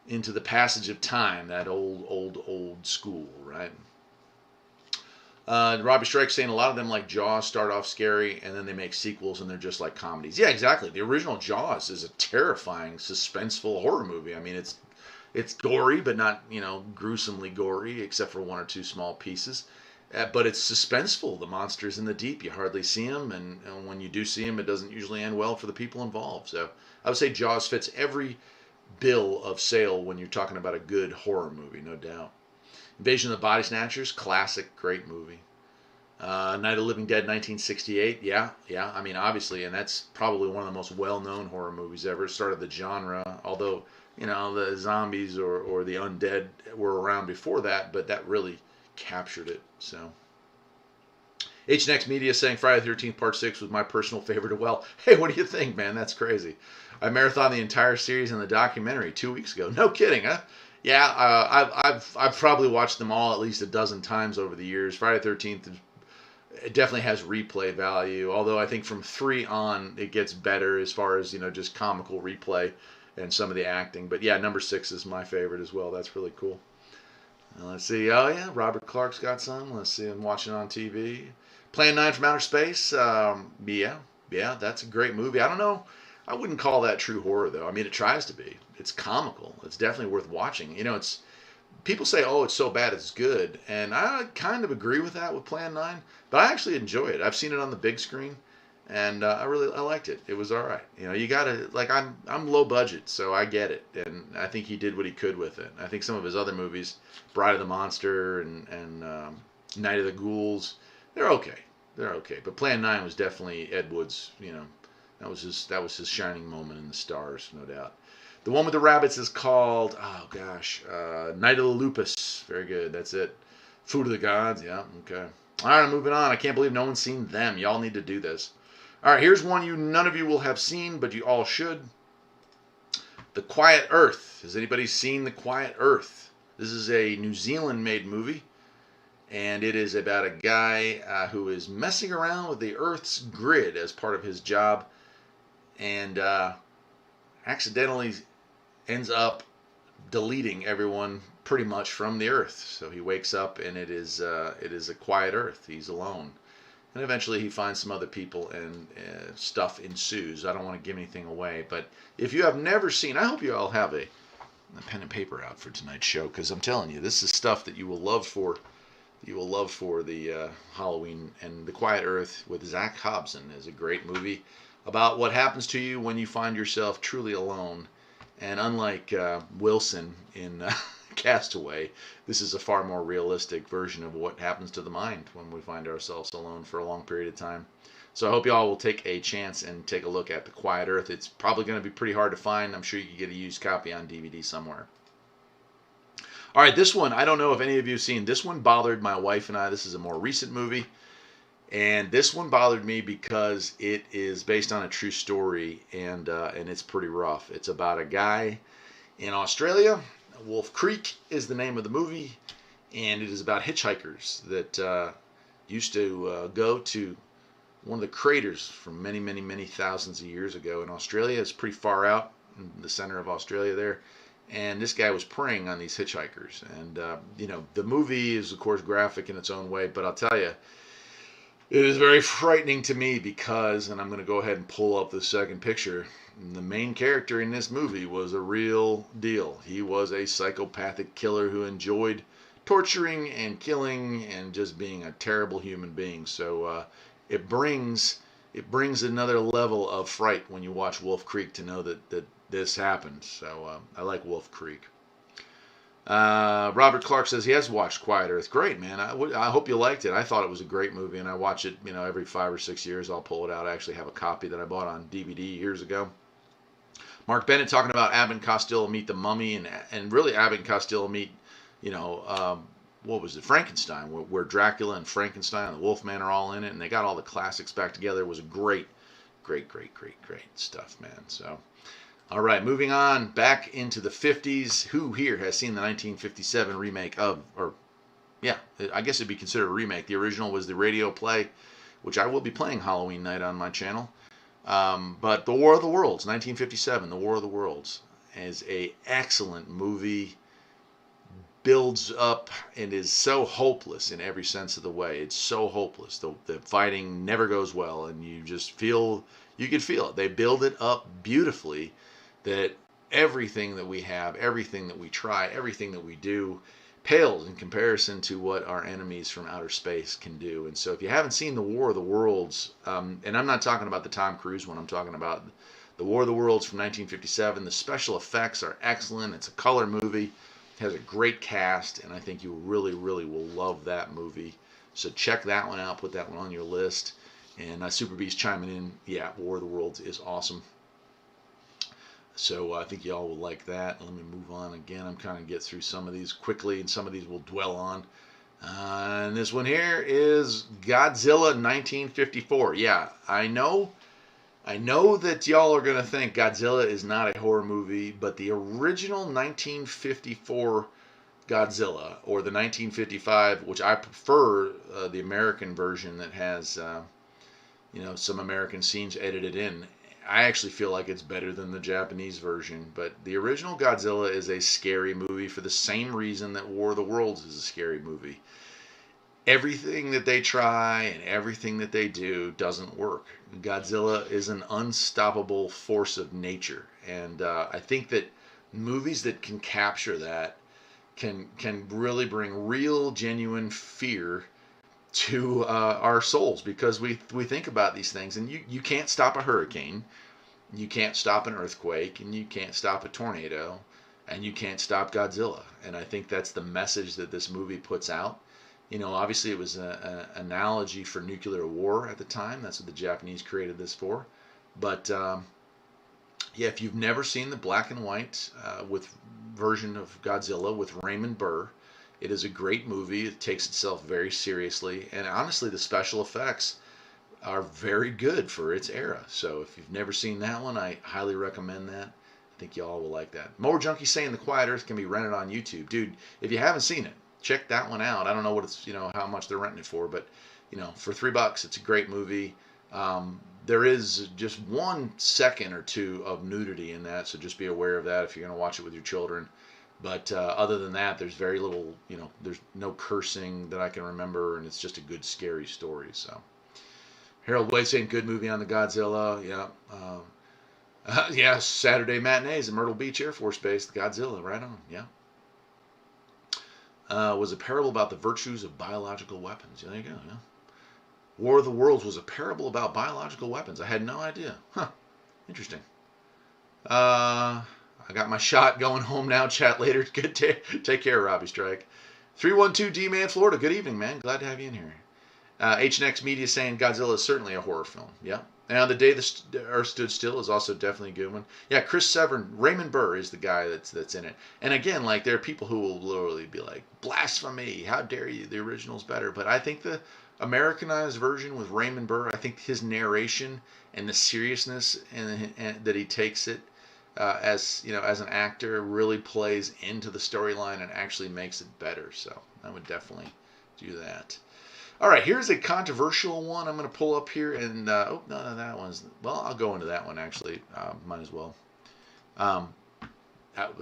into the passage of time, that old school, right? Robbie Strike saying a lot of them, like Jaws, start off scary, and then they make sequels, and they're just like comedies. Yeah, exactly. The original Jaws is a terrifying, suspenseful horror movie. I mean, it's gory, but not, gruesomely gory, except for one or two small pieces. But it's suspenseful. The monsters in the deep, you hardly see them, and when you do see them, it doesn't usually end well for the people involved. So I would say Jaws fits every bill of sale when you're talking about a good horror movie, no doubt. Invasion of the Body Snatchers, classic, great movie. Night of the Living Dead, 1968, yeah. I mean, obviously, and that's probably one of the most well-known horror movies ever. It started the genre, although, the zombies or the undead were around before that, but that really captured it. So, H&X Media saying Friday the 13th Part 6 was my personal favorite. Well, hey, what do you think, man? That's crazy. I marathoned the entire series and the documentary 2 weeks ago. No kidding, huh? Yeah, I've probably watched them all at least a dozen times over the years. Friday the 13th, it definitely has replay value. Although I think from 3 on, it gets better as far as, just comical replay and some of the acting. But yeah, number 6 is my favorite as well. That's really cool. Let's see. Oh, yeah. Robert Clark's got some. Let's see. I'm watching on TV. Plan 9 from Outer Space. Yeah. Yeah, that's a great movie. I don't know. I wouldn't call that true horror, though. I mean, it tries to be. It's comical. It's definitely worth watching. You know, it's people say, "Oh, it's so bad it's good," and I kind of agree with that with Plan 9. But I actually enjoy it. I've seen it on the big screen, and I liked it. It was all right. You know, you gotta like I'm low budget, so I get it, and I think he did what he could with it. I think some of his other movies, Bride of the Monster and Night of the Ghouls, they're okay. They're okay. But Plan 9 was definitely Ed Wood's. You know, that was his shining moment in the stars, no doubt. The one with the rabbits is called, oh gosh, Night of the Lupus. Very good. That's it. Food of the Gods. Yeah. Okay. All right. Moving on. I can't believe no one's seen them. Y'all need to do this. All right. Here's one none of you will have seen, but you all should. The Quiet Earth. Has anybody seen The Quiet Earth? This is a New Zealand-made movie, and it is about a guy who is messing around with the Earth's grid as part of his job, and accidentally ends up deleting everyone pretty much from the Earth. So he wakes up and it is a quiet Earth. He's alone, and eventually he finds some other people and stuff ensues. I don't want to give anything away, but if you have never seen, I hope you all have a pen and paper out for tonight's show, because I'm telling you, this is stuff that you will love for the Halloween. And The Quiet Earth with Zach Hobson is a great movie about what happens to you when you find yourself truly alone. And unlike Wilson in Castaway, this is a far more realistic version of what happens to the mind when we find ourselves alone for a long period of time. So I hope you all will take a chance and take a look at The Quiet Earth. It's probably going to be pretty hard to find. I'm sure you can get a used copy on DVD somewhere. All right, this one, I don't know if any of you have seen. This one bothered my wife and I. This is a more recent movie. And this one bothered me because it is based on a true story, and it's pretty rough. It's about a guy in Australia. Wolf Creek is the name of the movie, and it is about hitchhikers that used to go to one of the craters from many, many, many thousands of years ago in Australia. It's pretty far out in the center of Australia there. And this guy was preying on these hitchhikers. And, you know, the movie is, of course, graphic in its own way, but I'll tell you, it is very frightening to me because, and I'm going to go ahead and pull up the second picture, the main character in this movie was a real deal. He was a psychopathic killer who enjoyed torturing and killing and just being a terrible human being. So it brings another level of fright when you watch Wolf Creek to know that this happened. So I like Wolf Creek. Robert Clark says he has watched Quiet Earth. Great, man. I hope you liked it. I thought it was a great movie, and I watch it, you know, every 5 or 6 years. I'll pull it out. I actually have a copy that I bought on DVD years ago. Mark Bennett talking about Abbott and Costello meet the Mummy, and really Abbott and Costello meet, you know, what was it, Frankenstein, where Dracula and Frankenstein and the Wolfman are all in it, and they got all the classics back together. It was a great stuff, man. So, all right, moving on back into the 50s. Who here has seen the 1957 remake of, or yeah, I guess it'd be considered a remake. The original was the radio play, which I will be playing Halloween night on my channel. But The War of the Worlds, 1957, The War of the Worlds, is a excellent movie. Builds up and is so hopeless in every sense of the way. It's so hopeless. The fighting never goes well, and you just feel, you can feel it. They build it up beautifully, that everything that we have, everything that we try, everything that we do pales in comparison to what our enemies from outer space can do. And so if you haven't seen The War of the Worlds, and I'm not talking about the Tom Cruise one, I'm talking about The War of the Worlds from 1957. The special effects are excellent. It's a color movie. It has a great cast, and I think you really, really will love that movie. So check that one out. Put that one on your list. And Super Beast chiming in, yeah, War of the Worlds is awesome. So I think y'all will like that. Let me move on again. I'm kind of get through some of these quickly, and some of these we'll dwell on. And this one here is Godzilla 1954. Yeah, I know that y'all are going to think Godzilla is not a horror movie, but the original 1954 Godzilla, or the 1955, which I prefer the American version that has, you know, some American scenes edited in. I actually feel like it's better than the Japanese version, but the original Godzilla is a scary movie for the same reason that War of the Worlds is a scary movie. Everything that they try and everything that they do doesn't work. Godzilla is an unstoppable force of nature, and I think that movies that can capture that can really bring real, genuine fear to our souls, because we think about these things, and you can't stop a hurricane, you can't stop an earthquake, and you can't stop a tornado, and you can't stop Godzilla. And I think that's the message that this movie puts out. Obviously it was an analogy for nuclear war at the time. That's what the Japanese created this for. But yeah, if you've never seen the black and white with version of Godzilla with Raymond Burr, it is a great movie. It takes itself very seriously, and honestly, the special effects are very good for its era. So if you've never seen that one, I highly recommend that. I think y'all will like that. Mower Junkie saying The Quiet Earth can be rented on YouTube. Dude, if you haven't seen it, check that one out. I don't know what it's, how much they're renting it for, but, for $3, it's a great movie. There is just 1 second or 2 of nudity in that, so just be aware of that if you're going to watch it with your children. But other than that, there's very little, there's no cursing that I can remember, and it's just a good, scary story. So, Harold Wade saying good movie on the Godzilla. Yeah. Yeah, Saturday matinees at Myrtle Beach Air Force Base, the Godzilla, right on. Yeah. Was a parable about the virtues of biological weapons. Yeah, there you go. Yeah. War of the Worlds was a parable about biological weapons. I had no idea. Huh. Interesting. I got my shot, going home now. Chat later. Good day. Take care, Robbie Strike. 312 D-Man, Florida. Good evening, man. Glad to have you in here. HNX Media saying Godzilla is certainly a horror film. Yeah. Now, The Day the Earth Stood Still is also definitely a good one. Yeah, Chris Severn, Raymond Burr is the guy that's in it. And again, like, there are people who will literally be like, blasphemy, how dare you, the original's better. But I think the Americanized version with Raymond Burr, I think his narration and the seriousness and that he takes it as an actor really plays into the storyline and actually makes it better. So I would definitely do that. All right, here's a controversial one I'm going to pull up here, and no, that one's, well, I'll go into that one actually. Might as well. I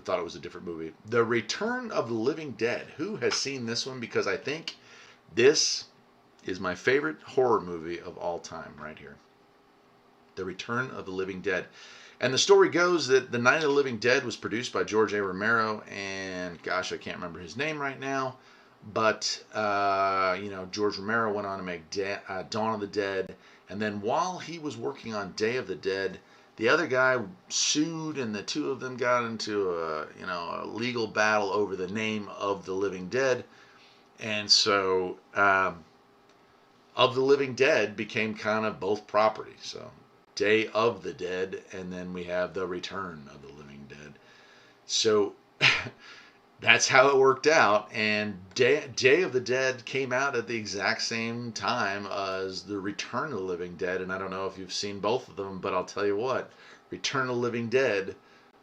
thought it was a different movie. The Return of the Living Dead. Who has seen this one? Because I think this is my favorite horror movie of all time right here. The Return of the Living Dead. And the story goes that The Night of the Living Dead was produced by George A. Romero, and gosh, I can't remember his name right now. But, George Romero went on to make Dawn of the Dead. And then while he was working on Day of the Dead, the other guy sued, and the two of them got into a legal battle over the name of the Living Dead. And so, Of the Living Dead became kind of both property. So, Day of the Dead, and then we have The Return of the Living Dead. So, that's how it worked out, and Day of the Dead came out at the exact same time as The Return of the Living Dead, and I don't know if you've seen both of them, but I'll tell you what, Return of the Living Dead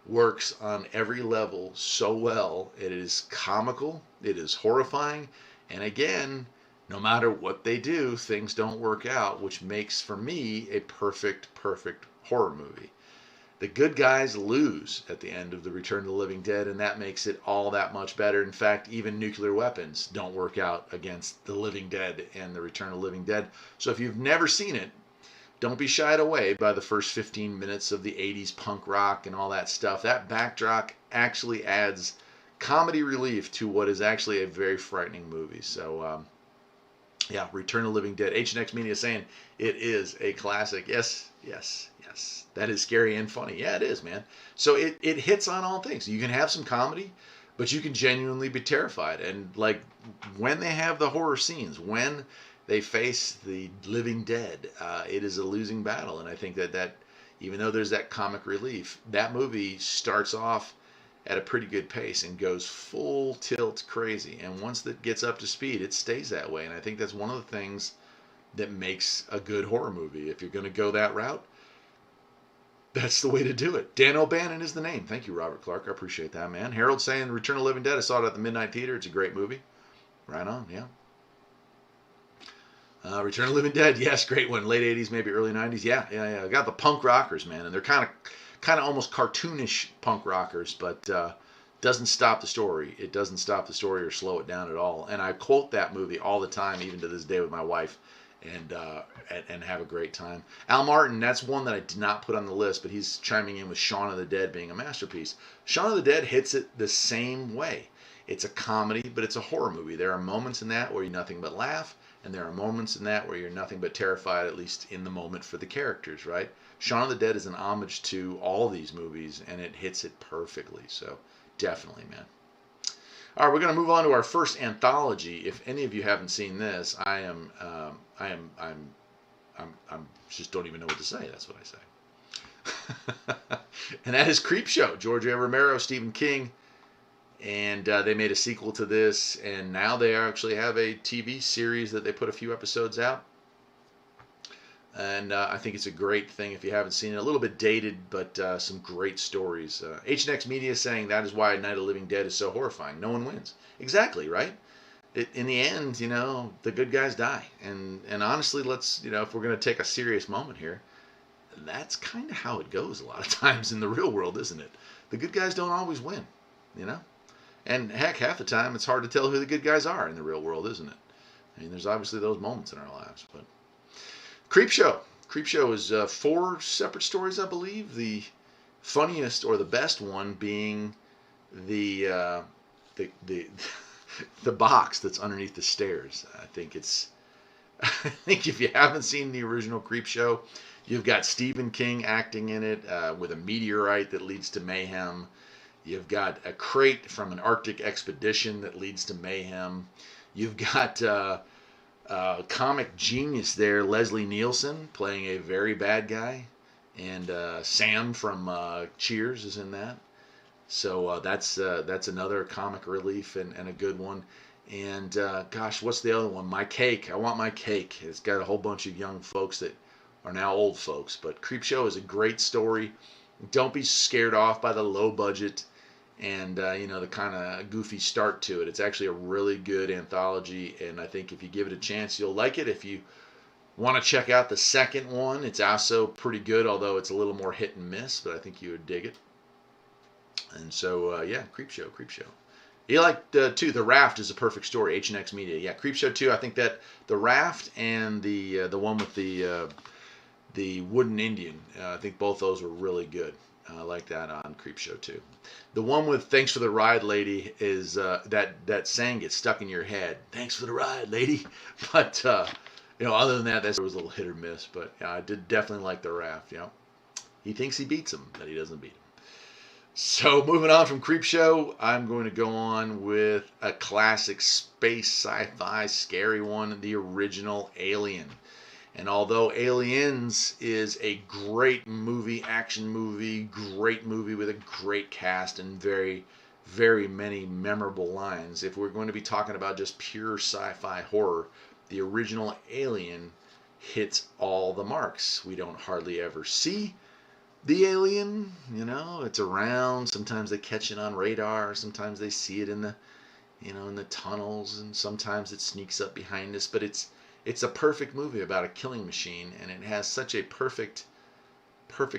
works on every level so well. It is comical, it is horrifying, and again, no matter what they do, things don't work out, which makes, for me, a perfect horror movie. The good guys lose at the end of The Return of the Living Dead, and that makes it all that much better. In fact, even nuclear weapons don't work out against The Living Dead and The Return of the Living Dead. So if you've never seen it, don't be shied away by the first 15 minutes of the 80s punk rock and all that stuff. That backdrop actually adds comedy relief to what is actually a very frightening movie. So, yeah, Return of the Living Dead. HNX Media saying it is a classic. Yes. That is scary and funny. Yeah, it is, man. So it hits on all things. You can have some comedy, but you can genuinely be terrified. And like when they have the horror scenes, when they face the living dead, it is a losing battle. And I think that even though there's that comic relief, that movie starts off at a pretty good pace and goes full tilt crazy. And once that gets up to speed, it stays that way. And I think that's one of the things that makes a good horror movie. If you're going to go that route, that's the way to do it. Dan O'Bannon is the name. Thank you, Robert Clark. I appreciate that, man. Harold saying Return of the Living Dead. I saw it at the Midnight Theater. It's a great movie. Right on, yeah. Return of the Living Dead, yes, great one. Late 80s, maybe early 90s. Yeah. I got the punk rockers, man, and they're kind of almost cartoonish punk rockers, but doesn't stop the story. It doesn't stop the story or slow it down at all. And I quote that movie all the time, even to this day with my wife, and have a great time. Al Martin, that's one that I did not put on the list, but he's chiming in with Shaun of the Dead being a masterpiece. Shaun of the Dead hits it the same way. It's a comedy, but it's a horror movie. There are moments in that where you nothing but laugh, and there are moments in that where you're nothing but terrified, at least in the moment for the characters, right? Shaun of the Dead is an homage to all these movies, and it hits it perfectly. So definitely, man. All right, we're going to move on to our first anthology. If any of you haven't seen this, I'm just don't even know what to say. That's what I say. And that is Creepshow. George A. Romero, Stephen King. And they made a sequel to this, and now they actually have a TV series that they put a few episodes out. And I think it's a great thing if you haven't seen it. A little bit dated, but some great stories. H&X Media is saying that is why Night of the Living Dead is so horrifying. No one wins. Exactly, right? In the end, the good guys die. And honestly, let's, if we're going to take a serious moment here, that's kind of how it goes a lot of times in the real world, isn't it? The good guys don't always win, And heck, half the time it's hard to tell who the good guys are in the real world, isn't it? I mean, there's obviously those moments in our lives. But Creepshow. Creepshow is 4 separate stories, I believe. The funniest or the best one being the the box that's underneath the stairs. I think if you haven't seen the original Creepshow, you've got Stephen King acting in it with a meteorite that leads to mayhem. You've got a crate from an Arctic expedition that leads to mayhem. You've got comic genius there, Leslie Nielsen, playing a very bad guy. And Sam from Cheers is in that. So that's another comic relief and a good one. And gosh, what's the other one? My Cake. I Want My Cake. It's got a whole bunch of young folks that are now old folks. But Creepshow is a great story. Don't be scared off by the low budget and the kind of goofy start to it. It's actually a really good anthology, and I think if you give it a chance, you'll like it. If you want to check out the second one, it's also pretty good, although it's a little more hit and miss, but I think you would dig it. And so, Creepshow. You like, too, The Raft is a perfect story, H&X Media. Yeah, Creepshow, too. I think that The Raft and the one with the wooden Indian, I think both those were really good. I like that on Creepshow, too. The one with Thanks for the Ride, Lady, is that saying gets stuck in your head. Thanks for the ride, lady. But, other than that, there was a little hit or miss. But I did definitely like The Raft, He thinks he beats him, but he doesn't beat him. So moving on from Creepshow, I'm going to go on with a classic space sci-fi scary one, the original Alien. And although Aliens is a great movie, action movie, great movie with a great cast and very, very many memorable lines, if we're going to be talking about just pure sci-fi horror, the original Alien hits all the marks. We don't hardly ever see the alien, it's around. Sometimes they catch it on radar. Sometimes they see it in the, in the tunnels, and sometimes it sneaks up behind us. But it's a perfect movie about a killing machine, and it has such a perfect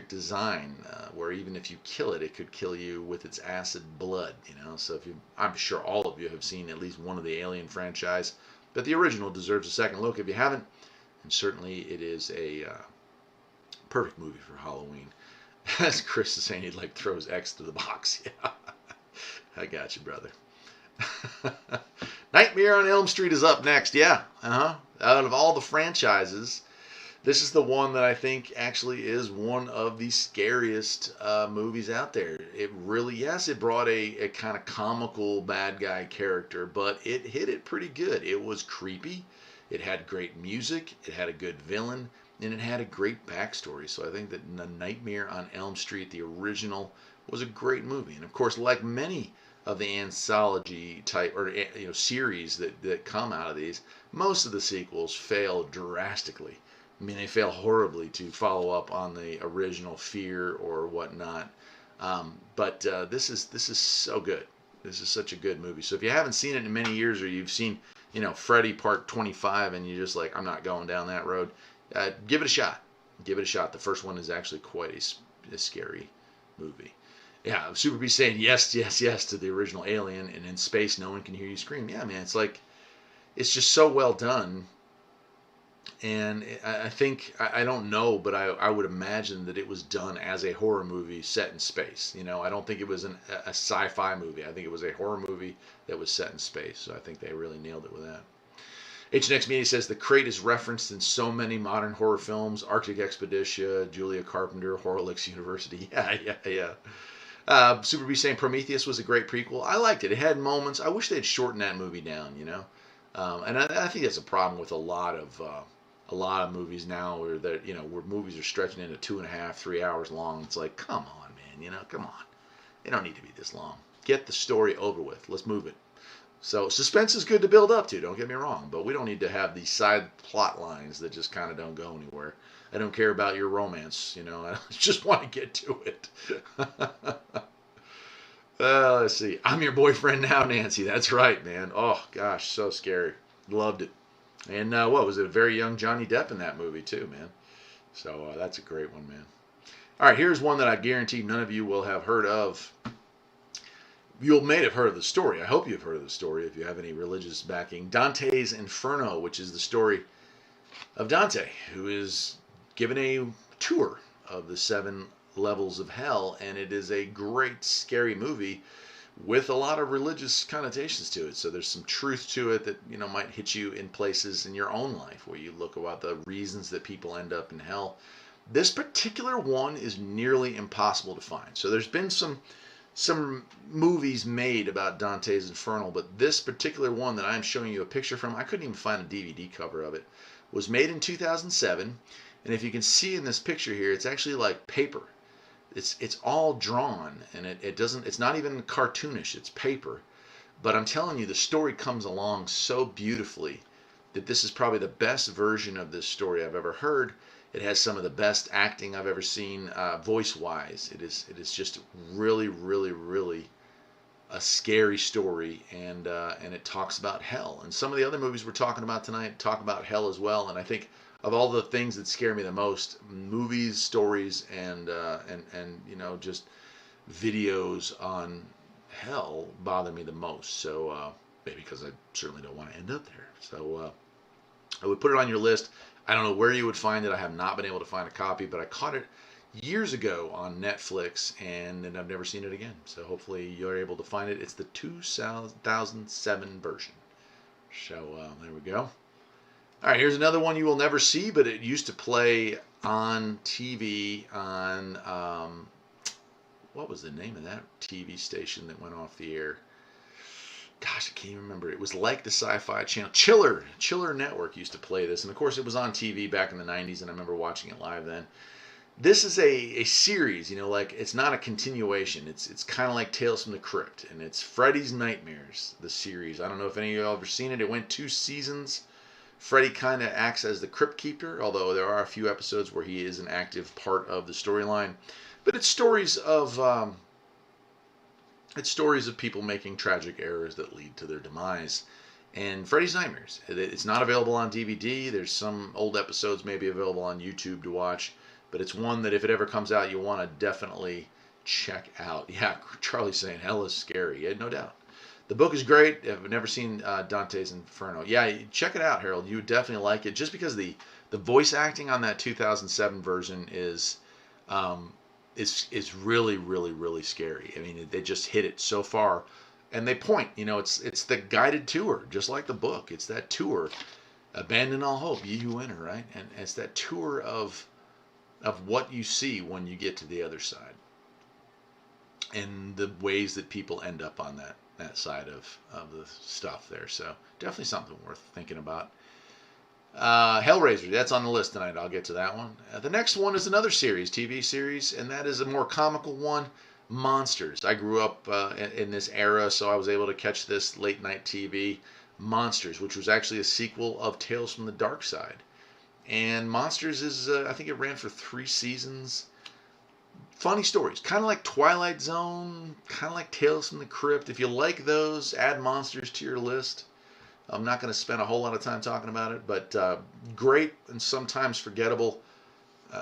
design where even if you kill it, it could kill you with its acid blood. So I'm sure all of you have seen at least one of the Alien franchise, but the original deserves a second look if you haven't. And certainly it is a perfect movie for Halloween. As Chris is saying, he'd like to throw his X to the box. Yeah, I got you, brother. Nightmare on Elm Street is up next. Yeah, Out of all the franchises, this is the one that I think actually is one of the scariest movies out there. It really, yes, it brought a kind of comical bad guy character, but it hit it pretty good. It was creepy. It had great music. It had a good villain. And it had a great backstory. So I think that The Nightmare on Elm Street, the original, was a great movie. And of course, like many of the anthology type or series that come out of these, most of the sequels fail drastically. I mean, they fail horribly to follow up on the original Fear or whatnot. But this is so good. This is such a good movie. So if you haven't seen it in many years, or you've seen Freddy Part 25, and you're just like, I'm not going down that road. Give it a shot. Give it a shot. The first one is actually quite a scary movie. Yeah, Super B saying yes, yes, yes to the original Alien, and in space no one can hear you scream. Yeah, man, it's just so well done. And I think, I don't know, but I would imagine that it was done as a horror movie set in space. I don't think it was a sci-fi movie. I think it was a horror movie that was set in space. So I think they really nailed it with that. HNX Media says the crate is referenced in so many modern horror films: Arctic Expedition, Julia Carpenter, Horlicks University. Yeah. Super B saying Prometheus was a great prequel. I liked it. It had moments. I wish they'd shortened that movie down. And I think that's a problem with a lot of movies now, where movies are stretching into 2.5, 3 hours long. It's like, come on, man. Come on. They don't need to be this long. Get the story over with. Let's move it. So suspense is good to build up to, don't get me wrong, but we don't need to have these side plot lines that just kind of don't go anywhere. I don't care about your romance, I just want to get to it. Let's see. I'm your boyfriend now, Nancy. That's right, man. Oh, gosh, so scary. Loved it. And what was it? A very young Johnny Depp in that movie, too, man. So that's a great one, man. All right, here's one that I guarantee none of you will have heard of. You may have heard of the story. I hope you've heard of the story if you have any religious backing. Dante's Inferno, which is the story of Dante, who is given a tour of the 7 levels of hell, and it is a great, scary movie with a lot of religious connotations to it. So there's some truth to it that, might hit you in places in your own life where you look about the reasons that people end up in hell. This particular one is nearly impossible to find. So there's been some movies made about Dante's Inferno, but this particular one that I'm showing you a picture from, I couldn't even find a DVD cover of it, was made in 2007. And if you can see in this picture here, it's actually like paper. It's all drawn, and it's not even cartoonish, it's paper. But I'm telling you, the story comes along so beautifully that this is probably the best version of this story I've ever heard. It has some of the best acting I've ever seen, voice-wise. It is just really, really, really a scary story, and it talks about hell. And some of the other movies we're talking about tonight talk about hell as well. And I think of all the things that scare me the most, movies, stories, and just videos on hell bother me the most. So maybe because I certainly don't want to end up there. So I would put it on your list. I don't know where you would find it. I have not been able to find a copy, but I caught it years ago on Netflix, and then I've never seen it again. So hopefully you're able to find it. It's the 2007 version. So there we go. All right, here's another one you will never see, but it used to play on TV on, what was the name of that TV station that went off the air? Gosh, I can't even remember. It was like the Sci-Fi Channel. Chiller Network used to play this. And, of course, it was on TV back in the 90s, and I remember watching it live then. This is a series, it's not a continuation. It's kind of like Tales from the Crypt, and it's Freddy's Nightmares, the series. I don't know if any of you have ever seen it. It went 2 seasons. Freddy kind of acts as the Crypt Keeper, although there are a few episodes where he is an active part of the storyline. But it's stories of people making tragic errors that lead to their demise. And Freddy's Nightmares. It's not available on DVD. There's some old episodes maybe available on YouTube to watch. But it's one that if it ever comes out, you want to definitely check out. Yeah, Charlie's saying hell is scary. Yeah, no doubt. The book is great. I've never seen Dante's Inferno. Yeah, check it out, Harold. You would definitely like it. Just because the voice acting on that 2007 version is really, really, really scary. I mean, they just hit it so far. And they point, it's the guided tour, just like the book. It's that tour. Abandon all hope, ye who enter, right? And it's that tour of what you see when you get to the other side. And the ways that people end up on that side of the stuff there. So definitely something worth thinking about. Hellraiser, that's on the list tonight. I'll get to that one. The next one is another TV series, and that is a more comical one, Monsters. I grew up in this era, so I was able to catch this late night TV, Monsters, which was actually a sequel of Tales from the Dark Side. And Monsters is, I think it ran for 3 seasons. Funny stories, kind of like Twilight Zone, kind of like Tales from the Crypt. If you like those, add Monsters to your list. I'm not going to spend a whole lot of time talking about it, but great and sometimes forgettable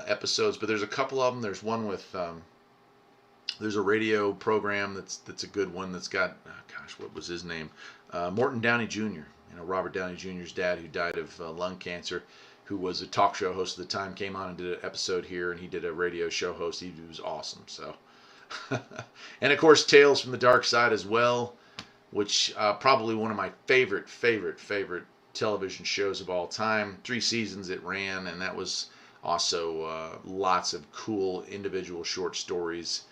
episodes. But there's a couple of them. There's one with there's a radio program that's a good one that's got what was his name? Morton Downey Jr. Robert Downey Jr.'s dad, who died of lung cancer, who was a talk show host at the time, came on and did an episode here, and he did a radio show host. He was awesome. So, and of course, Tales from the Dark Side as well, which probably one of my favorite television shows of all time. 3 seasons it ran, and that was also lots of cool individual short stories.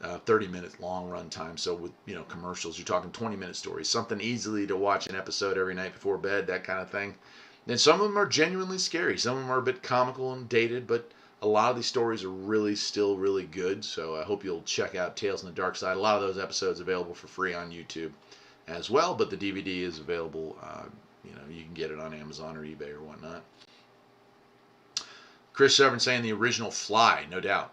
30-minute long run time. So with commercials, you're talking 20-minute stories, something easily to watch an episode every night before bed, that kind of thing. And some of them are genuinely scary. Some of them are a bit comical and dated, but a lot of these stories are still really good. So I hope you'll check out Tales from the Dark Side. A lot of those episodes available for free on YouTube as well, but the DVD is available. You can get it on Amazon or eBay or whatnot. Chris Severn saying the original Fly, no doubt.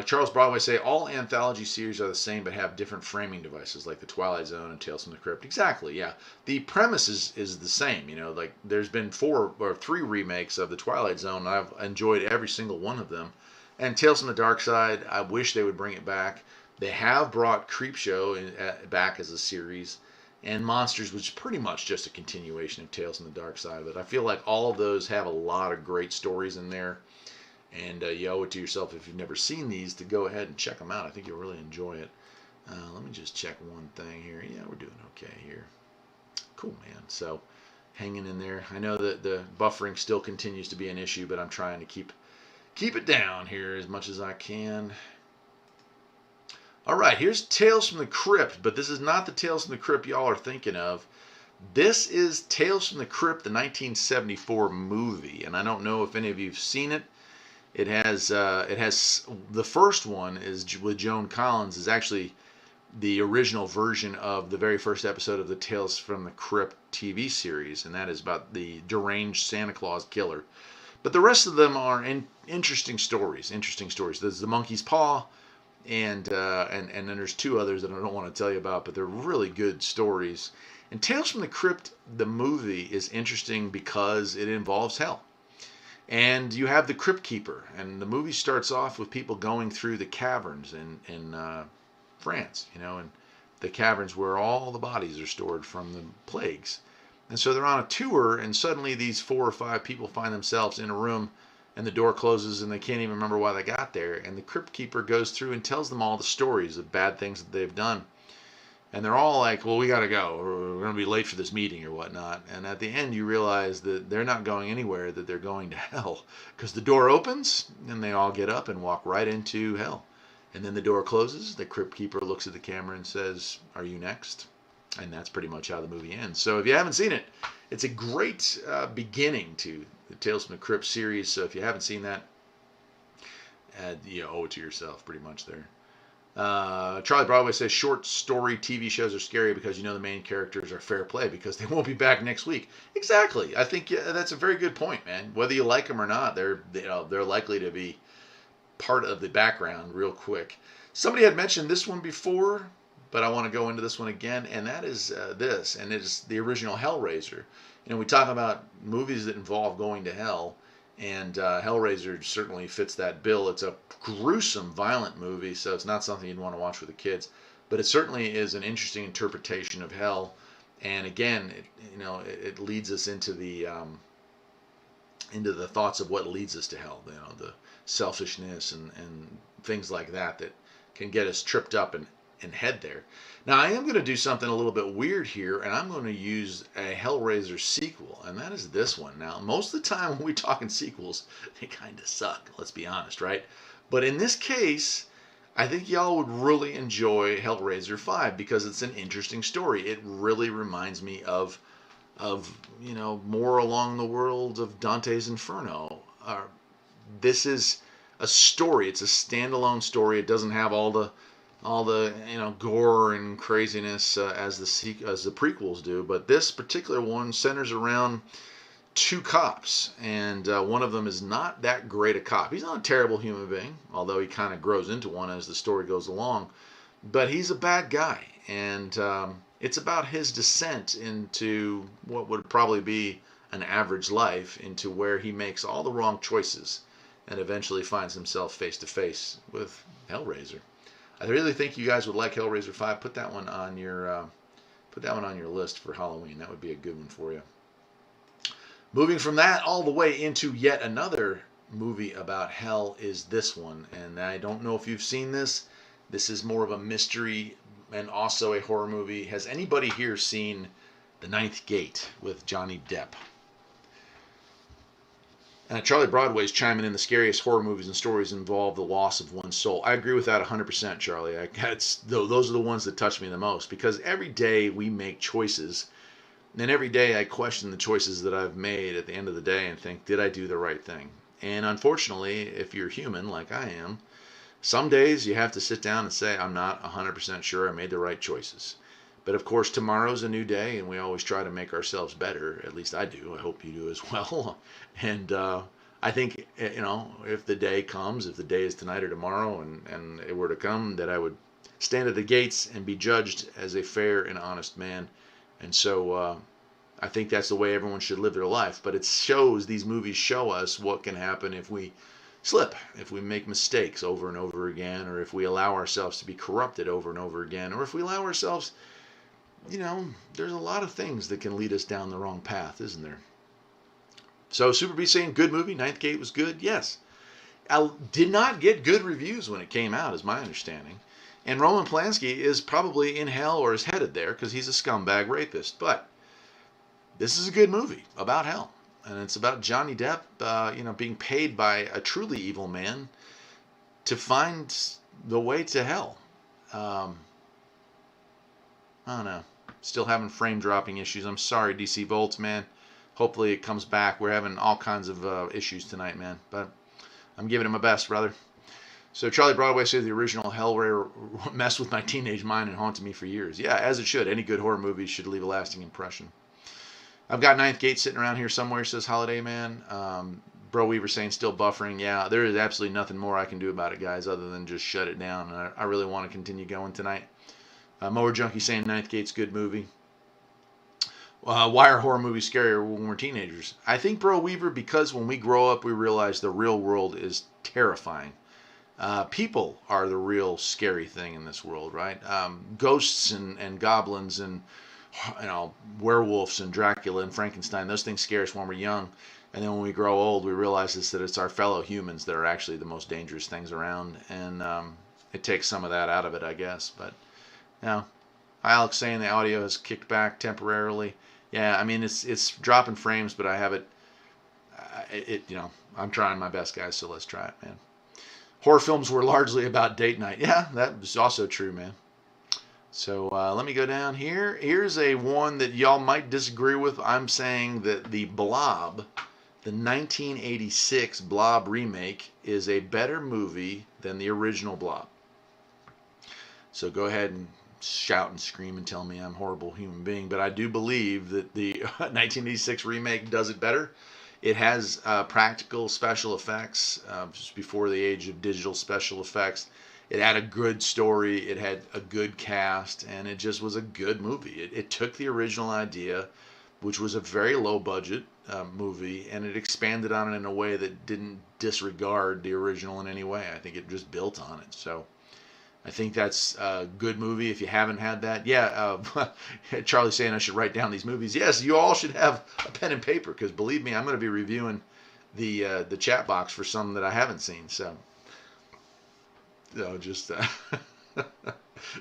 Charles Broadway say all anthology series are the same but have different framing devices like the Twilight Zone and Tales from the Crypt. Exactly, yeah. The premise is the same. Like there's been 4 or 3 remakes of the Twilight Zone. And I've enjoyed every single one of them. And Tales from the Dark Side, I wish they would bring it back. They have brought Creepshow back as a series, and Monsters, which is pretty much just a continuation of Tales from the Dark Side. But I feel like all of those have a lot of great stories in there. And you owe it to yourself, if you've never seen these, to go ahead and check them out. I think you'll really enjoy it. Let me just check one thing here. Yeah, we're doing okay here. Cool, man. So, hanging in there. I know that the buffering still continues to be an issue, but I'm trying to keep it down here as much as I can. All right, here's Tales from the Crypt, but this is not the Tales from the Crypt y'all are thinking of. This is Tales from the Crypt, the 1974 movie, and I don't know if any of you've seen it. It has the first one is with Joan Collins, is actually the original version of the very first episode of the Tales from the Crypt TV series, and that is about the deranged Santa Claus killer. But the rest of them are interesting stories. There's the Monkey's Paw, and then there's 2 others that I don't want to tell you about, but they're really good stories. And Tales from the Crypt, the movie, is interesting because it involves hell. And you have the Crypt Keeper, and the movie starts off with people going through the caverns in France, and the caverns where all the bodies are stored from the plagues. And so they're on a tour, and suddenly these 4 or 5 people find themselves in a room, and the door closes, and they can't even remember why they got there. And the Crypt Keeper goes through and tells them all the stories of bad things that they've done. And they're all like, well, we got to go, or we're going to be late for this meeting or whatnot. And at the end, you realize that they're not going anywhere, that they're going to hell. Because the door opens, and they all get up and walk right into hell. And then the door closes, the Crypt Keeper looks at the camera and says, are you next? And that's pretty much how the movie ends. So if you haven't seen it, it's a great beginning to the Tales from the Crypt series. So if you haven't seen that, you owe it to yourself pretty much there. Charlie Broadway says short story TV shows are scary because the main characters are fair play because they won't be back next week. Exactly. I think that's a very good point, man. Whether you like them or not, they're likely to be part of the background real quick. Somebody had mentioned this one before, but I want to go into this one again, and that is this, and it is the original Hellraiser. We talk about movies that involve going to hell, and Hellraiser certainly fits that bill. It's a gruesome, violent movie, so it's not something you'd want to watch with the kids. But it certainly is an interesting interpretation of hell. And again, it leads us into the thoughts of what leads us to hell. The selfishness and things like that can get us tripped up and head there. Now, I am going to do something a little bit weird here, and I'm going to use a Hellraiser sequel, and that is this one. Now, most of the time when we're talking sequels, they kind of suck, let's be honest, right? But in this case, I think y'all would really enjoy Hellraiser 5 because it's an interesting story. It really reminds me of more along the world of Dante's Inferno. This is a story. It's a standalone story. It doesn't have all the gore and craziness as the prequels do, but this particular one centers around 2 cops, and one of them is not that great a cop. He's not a terrible human being, although he kind of grows into one as the story goes along, but he's a bad guy, and It's about his descent into what would probably be an average life, into where he makes all the wrong choices and eventually finds himself face to face with Hellraiser. I really think you guys would like Hellraiser 5. Put that one on your list for Halloween. That would be a good one for you. Moving from that all the way into yet another movie about hell is this one, and I don't know if you've seen this. This is more of a mystery and also a horror movie. Has anybody here seen The Ninth Gate with Johnny Depp? Charlie Broadway's chiming in, the scariest horror movies and stories involve the loss of one's soul. I agree with that 100%, Charlie. Those are the ones that touch me the most, because every day we make choices, and every day I question the choices that I've made at the end of the day and think, did I do the right thing? And unfortunately, if you're human like I am, some days you have to sit down and say, I'm not 100% sure I made the right choices. But of course, tomorrow's a new day, and we always try to make ourselves better. At least I do. I hope you do as well. And I think, if the day comes, if the day is tonight or tomorrow, and it were to come, that I would stand at the gates and be judged as a fair and honest man. And so I think that's the way everyone should live their life. But these movies show us what can happen if we slip, if we make mistakes over and over again, or if we allow ourselves to be corrupted over and over again, or if we allow ourselves, there's a lot of things that can lead us down the wrong path, isn't there? So Super B saying, good movie, Ninth Gate was good. Yes. I did not get good reviews when it came out, is my understanding. And Roman Polanski is probably in hell, or is headed there, because he's a scumbag rapist. But this is a good movie about hell. And it's about Johnny Depp, being paid by a truly evil man to find the way to hell. I don't know. Still having frame dropping issues. I'm sorry, DC Volts, man. Hopefully it comes back. We're having all kinds of issues tonight, man. But I'm giving it my best, brother. So Charlie Broadway says the original Hellraiser messed with my teenage mind and haunted me for years. Yeah, as it should. Any good horror movie should leave a lasting impression. I've got Ninth Gate sitting around here somewhere, says Holiday Man. Bro Weaver saying still buffering. Yeah, there is absolutely nothing more I can do about it, guys, other than just shut it down. And I really want to continue going tonight. Mower Junkie saying Ninth Gate's good movie. Why are horror movies scarier when we're teenagers? I think, Bro Weaver, because when we grow up, we realize the real world is terrifying. People are the real scary thing in this world, right? Ghosts and goblins and werewolves and Dracula and Frankenstein, those things scare us when we're young. And then when we grow old, we realize that it's our fellow humans that are actually the most dangerous things around. And it takes some of that out of it, I guess. But now, Alex saying the audio has kicked back temporarily. Yeah, I mean, it's dropping frames, but I have it, I'm trying my best, guys, so let's try it, man. Horror films were largely about date night. Yeah, that was also true, man. So let me go down here. Here's a one that y'all might disagree with. I'm saying that the Blob, the 1986 Blob remake, is a better movie than the original Blob. So go ahead and shout and scream and tell me I'm a horrible human being, but I do believe that the 1986 remake does it better. It has practical special effects, just before the age of digital special effects. It had a good story, it had a good cast, and it just was a good movie. It took the original idea, which was a very low budget movie, and it expanded on it in a way that didn't disregard the original in any way. I think it just built on it. So I think that's a good movie. If you haven't had that, Charlie's saying I should write down these movies. Yes, you all should have a pen and paper, because believe me, I'm going to be reviewing the chat box for some that I haven't seen. So,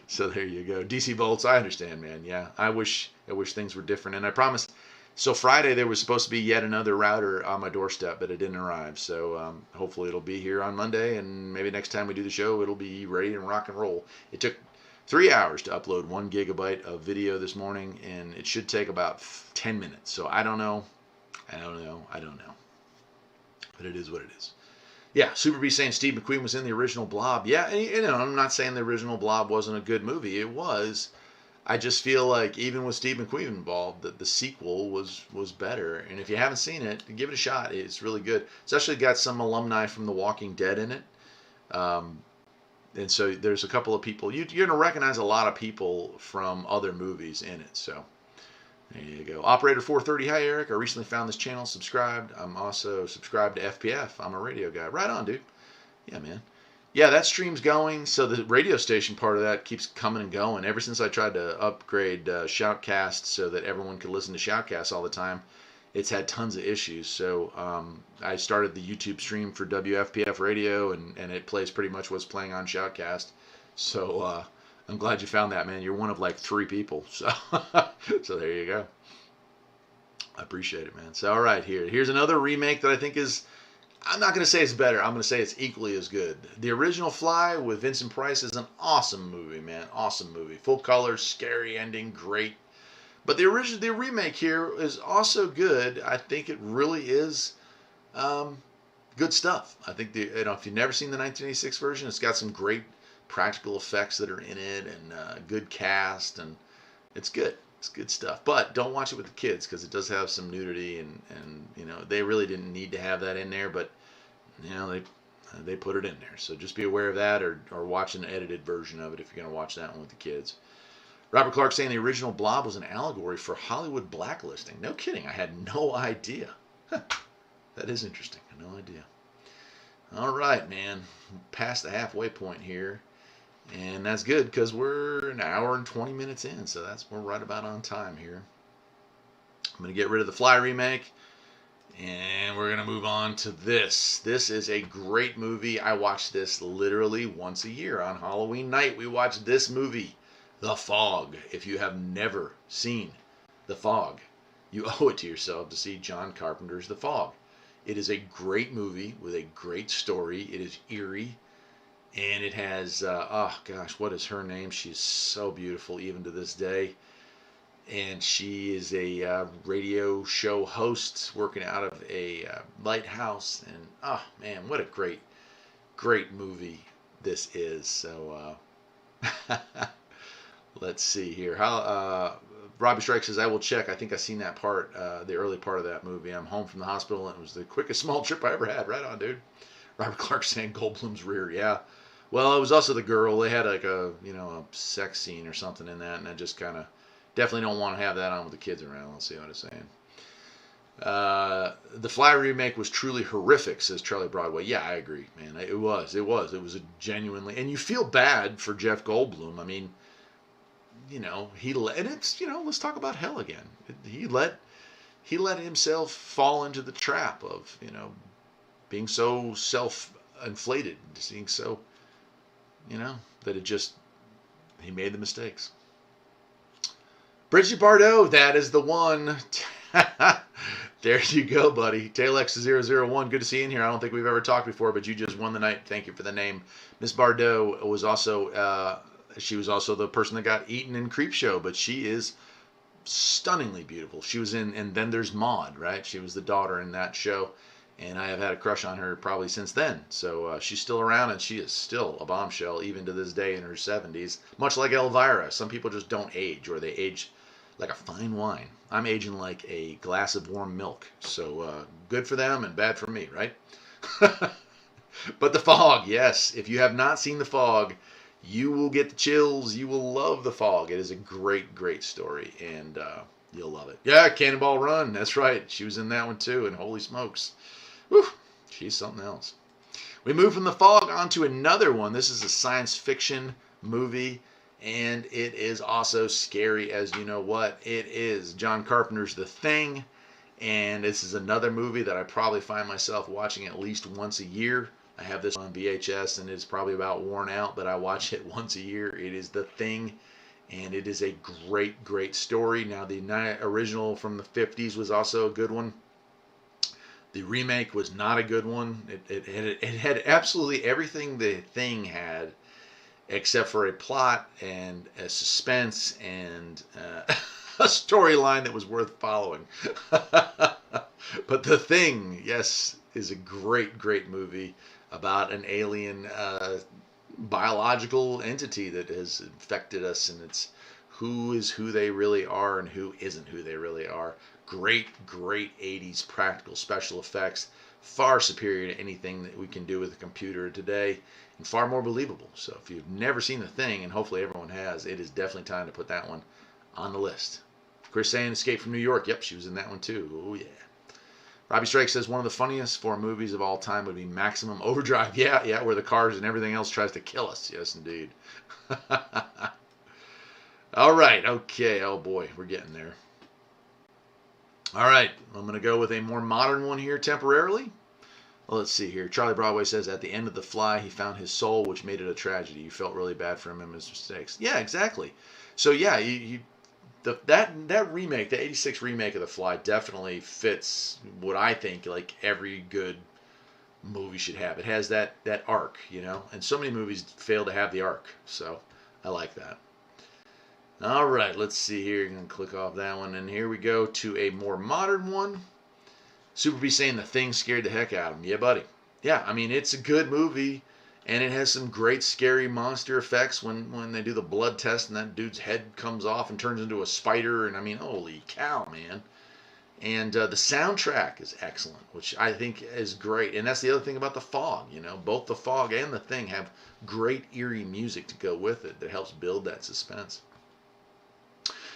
so there you go. DC Volts, I understand, man. Yeah, I wish things were different, and I promise. So Friday there was supposed to be yet another router on my doorstep, but it didn't arrive. So hopefully it'll be here on Monday, and maybe next time we do the show, it'll be ready and rock and roll. It took 3 hours to upload 1 gigabyte of video this morning, and it should take about 10 minutes. So I don't know. But it is what it is. Yeah, Super B saying Steve McQueen was in the original Blob. Yeah, and, I'm not saying the original Blob wasn't a good movie. It was. I just feel like even with Steve McQueen involved, that the sequel was better. And if you haven't seen it, give it a shot. It's really good. It's actually got some alumni from The Walking Dead in it. And so there's a couple of people, you're going to recognize a lot of people from other movies in it. So there you go. Operator 430, hi Eric. I recently found this channel, subscribed. I'm also subscribed to FPF. I'm a radio guy. Right on, dude. Yeah, man. Yeah, that stream's going. So the radio station part of that keeps coming and going. Ever since I tried to upgrade Shoutcast so that everyone could listen to Shoutcast all the time, it's had tons of issues. So I started the YouTube stream for WFPF radio, and it plays pretty much what's playing on Shoutcast. So I'm glad you found that, man. You're one of like 3 people. So so there you go. I appreciate it, man. So all right, here's another remake that I think is, I'm not going to say it's better. I'm going to say it's equally as good. The original Fly with Vincent Price is an awesome movie, man. Awesome movie. Full color, scary ending, great. But the remake here is also good. I think it really is good stuff. I think if you've never seen the 1986 version, it's got some great practical effects that are in it, and good cast, and it's good. It's good stuff. But don't watch it with the kids, because it does have some nudity, and they really didn't need to have that in there, but they put it in there. So just be aware of that, or watch an edited version of it if you're going to watch that one with the kids. Robert Clark saying the original Blob was an allegory for Hollywood blacklisting. No kidding. I had no idea. That is interesting. I had no idea. All right, man. Past the halfway point here. And that's good, because we're an hour and 20 minutes in. So we're right about on time here. I'm going to get rid of the Fly remake. And we're going to move on to this. This is a great movie. I watch this literally once a year. On Halloween night, we watch this movie. The Fog. If you have never seen The Fog, you owe it to yourself to see John Carpenter's The Fog. It is a great movie with a great story. It is eerie, and it has, oh gosh, what is her name? She's so beautiful even to this day. And she is a radio show host working out of a lighthouse. And oh man, what a great movie this is. So let's see here. Robbie Strike says, I will check. I think I've seen that part, the early part of that movie. I'm home from the hospital, and it was the quickest small trip I ever had. Right on, dude. Robert Clark saying Goldblum's rear. Yeah. Well, it was also the girl. They had like a sex scene or something in that, and I just kind of definitely don't want to have that on with the kids around. Let's see what I'm saying. The Fly remake was truly horrific, says Charlie Broadway. Yeah, I agree, man. It was a genuinely, and you feel bad for Jeff Goldblum. I mean, let's talk about hell again. He let himself fall into the trap of, being so self-inflated, being so, that he made the mistakes. Bridget Bardot, that is the one. There you go, buddy. Tailx001, good to see you in here. I don't think we've ever talked before, but you just won the night. Thank you for the name. Miss Bardot was also, she was also the person that got eaten in Creepshow, but she is stunningly beautiful. She was in, and then there's Maude, right? She was the daughter in that show, and I have had a crush on her probably since then. So she's still around, and she is still a bombshell even to this day in her 70s, much like Elvira. Some people just don't age, or they age like a fine wine. I'm aging like a glass of warm milk. So good for them and bad for me, right? But The Fog, yes. If you have not seen The Fog, you will get the chills. You will love The Fog. It is a great story, and you'll love it. Yeah, Cannonball Run. That's right. She was in that one too, and holy smokes. Whew, she's something else. We move from The Fog onto another one. This is a science fiction movie, and it is also scary as you know what. It is John Carpenter's The Thing, and this is another movie that I probably find myself watching at least once a year. I have this on VHS, and it's probably about worn out, but I watch it once a year. It is The Thing, and it is a great story. Now, the original from the 50s was also a good one. The remake was not a good one. It had absolutely everything The Thing had, except for a plot and a suspense and a storyline that was worth following. But The Thing, yes, is a great movie about an alien biological entity that has infected us, and it's who is who they really are and who isn't who they really are. Great 80s practical special effects. far superior to anything that we can do with a computer today, and far more believable. So if you've never seen The Thing, and hopefully everyone has, it is definitely time to put that one on the list. Chris saying Escape from New York. Yep, she was in that one too. Oh yeah. Robbie Strike says one of the funniest foreign movies of all time would be Maximum Overdrive. Yeah, where the cars and everything else tries to kill us. Yes, indeed. All right, okay. Oh boy, we're getting there. All right, I'm going to go with a more modern one here temporarily. Well, let's see here. Charlie Broadway says, at the end of The Fly, he found his soul, which made it a tragedy. You felt really bad for him and his mistakes. Yeah, exactly. So yeah, that remake, the '86 remake of The Fly, definitely fits what I think like every good movie should have. It has that arc, you know, and so many movies fail to have the arc. So I like that. All right, let's see here. You're going to click off that one. And here we go to a more modern one. Super B saying The Thing scared the heck out of him. Yeah, buddy. Yeah, I mean, it's a good movie. And it has some great scary monster effects when they do the blood test and that dude's head comes off and turns into a spider. And I mean, holy cow, man. And the soundtrack is excellent, which I think is great. And that's the other thing about The Fog. You know, both The Fog and The Thing have great eerie music to go with it that helps build that suspense.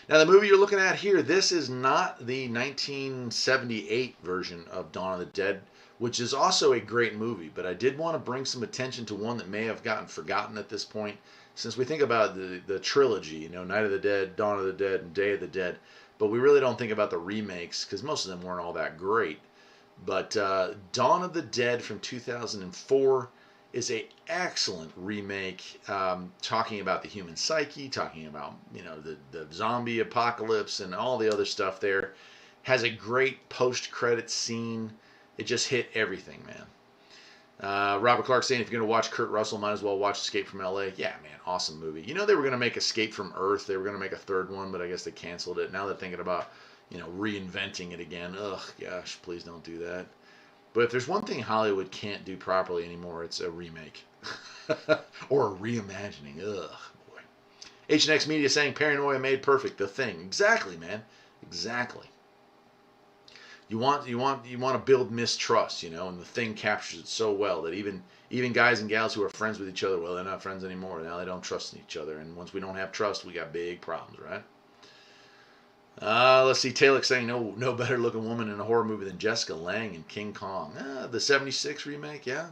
Now, the movie you're looking at here, this is not the 1978 version of Dawn of the Dead, which is also a great movie. But I did want to bring some attention to one that may have gotten forgotten at this point. Since we think about the trilogy, you know, Night of the Dead, Dawn of the Dead, and Day of the Dead. But we really don't think about the remakes because most of them weren't all that great. But Dawn of the Dead from 2004 is a excellent remake, talking about the human psyche, talking about, you know, the zombie apocalypse and all the other stuff there. Has a great post-credit scene. It just hit everything, man. Robert Clark saying if you're going to watch Kurt Russell, might as well watch Escape from LA. Yeah, man, awesome movie. You know they were going to make Escape from Earth. They were going to make a third one, but I guess they canceled it. Now they're thinking about, you know, reinventing it again. Ugh, gosh, please don't do that. But if there's one thing Hollywood can't do properly anymore, it's a remake. Or a reimagining. Ugh, boy. H&X Media saying Paranoia made perfect. The Thing. Exactly, man. Exactly. You want to build mistrust, you know, and The Thing captures it so well that even guys and gals who are friends with each other, well, they're not friends anymore. Now they don't trust each other. And once we don't have trust, we got big problems, right? Let's see. Taylor saying no better looking woman in a horror movie than Jessica Lange in King Kong. The '76 remake, yeah,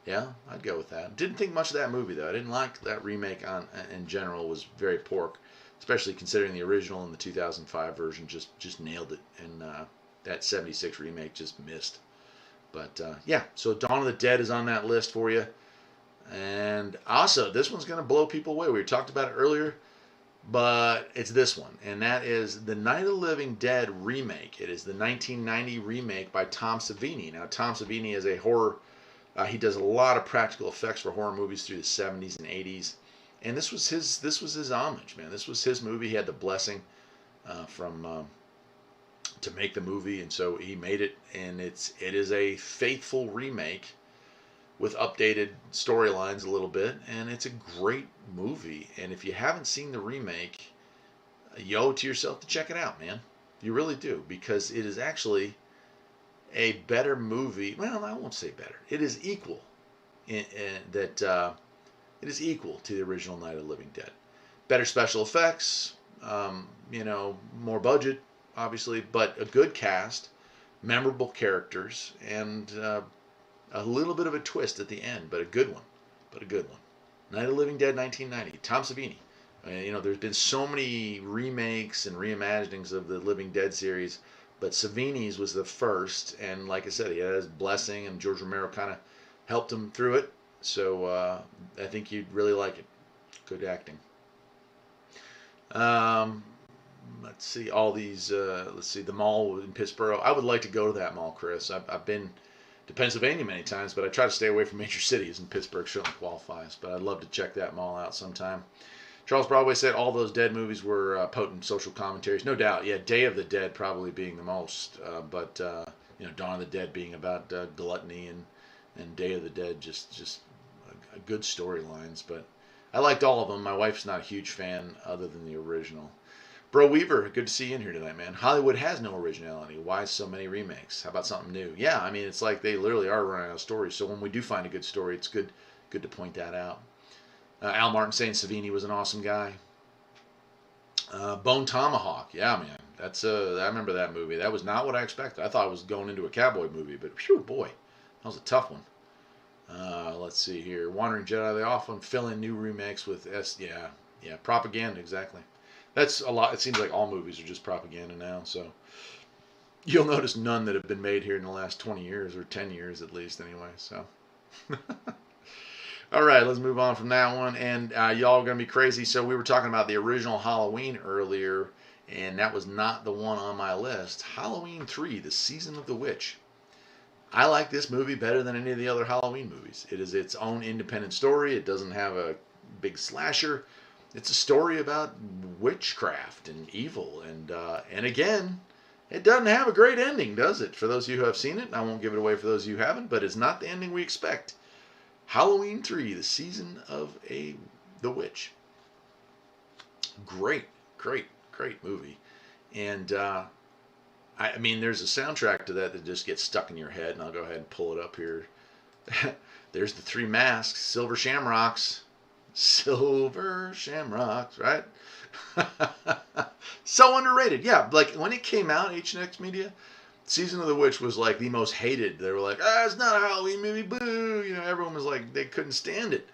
I'd go with that. Didn't think much of that movie though. I didn't like that remake in general. It was very poor, especially considering the original and the 2005 version just nailed it, and that '76 remake just missed. But yeah, so Dawn of the Dead is on that list for you, and also this one's gonna blow people away. We talked about it earlier. But it's this one, and that is the Night of the Living Dead remake. It is the 1990 remake by Tom Savini. Now, Tom Savini is a horror. He does a lot of practical effects for horror movies through the 70s and 80s, and this was his homage, man. This was his movie. He had the blessing to make the movie, and so he made it. And it is a faithful remake with updated storylines a little bit, and it's a great movie. And if you haven't seen the remake, you owe it to yourself to check it out, man. You really do, because it is actually a better movie. Well, I won't say better. It is equal. It is equal to the original Night of the Living Dead. Better special effects, you know, more budget, obviously, but a good cast, memorable characters, and a little bit of a twist at the end, but a good one. Night of the Living Dead, 1990. Tom Savini. You know, there's been so many remakes and reimaginings of the Living Dead series, but Savini's was the first, and like I said, he had his blessing, and George Romero kind of helped him through it. So I think you'd really like it. Good acting. Let's see, all these. Let's see, the mall in Pittsburgh. I would like to go to that mall, Chris. I've been to Pennsylvania many times, but I try to stay away from major cities, and Pittsburgh certainly qualifies. But I'd love to check that mall out sometime. Charles Broadway said all those Dead movies were potent social commentaries. No doubt. Yeah, Day of the Dead probably being the most. But you know, Dawn of the Dead being about gluttony, and Day of the Dead just good storylines. But I liked all of them. My wife's not a huge fan other than the original. Bro Weaver, good to see you in here tonight, man. Hollywood has no originality. Why so many remakes? How about something new? Yeah, I mean, it's like they literally are running out of stories. So when we do find a good story, it's good to point that out. Al Martin saying Savini was an awesome guy. Bone Tomahawk, yeah, man. I remember that movie. That was not what I expected. I thought I was going into a cowboy movie, but phew, boy, that was a tough one. Let's see here. Wandering Jedi, they often fill in new remakes with yeah, propaganda, exactly. That's a lot. It seems like all movies are just propaganda now, so you'll notice none that have been made here in the last 20 years, or 10 years at least, anyway, so. All right, let's move on from that one, and y'all are going to be crazy. So we were talking about the original Halloween earlier, and that was not the one on my list. Halloween 3, The Season of the Witch. I like this movie better than any of the other Halloween movies. It is its own independent story. It doesn't have a big slasher. It's a story about witchcraft and evil, and again, it doesn't have a great ending, does it? For those of you who have seen it, I won't give it away for those of you who haven't, but it's not the ending we expect. Halloween 3, The Season of the Witch. Great movie. And, I mean, there's a soundtrack to that just gets stuck in your head, and I'll go ahead and pull it up here. There's the Three Masks, Silver Shamrocks. Silver Shamrocks, right? So underrated. Yeah, like when it came out, H&X Media, Season of the Witch was like the most hated. They were like, it's not a Halloween movie, boo. You know, everyone was like, they couldn't stand it.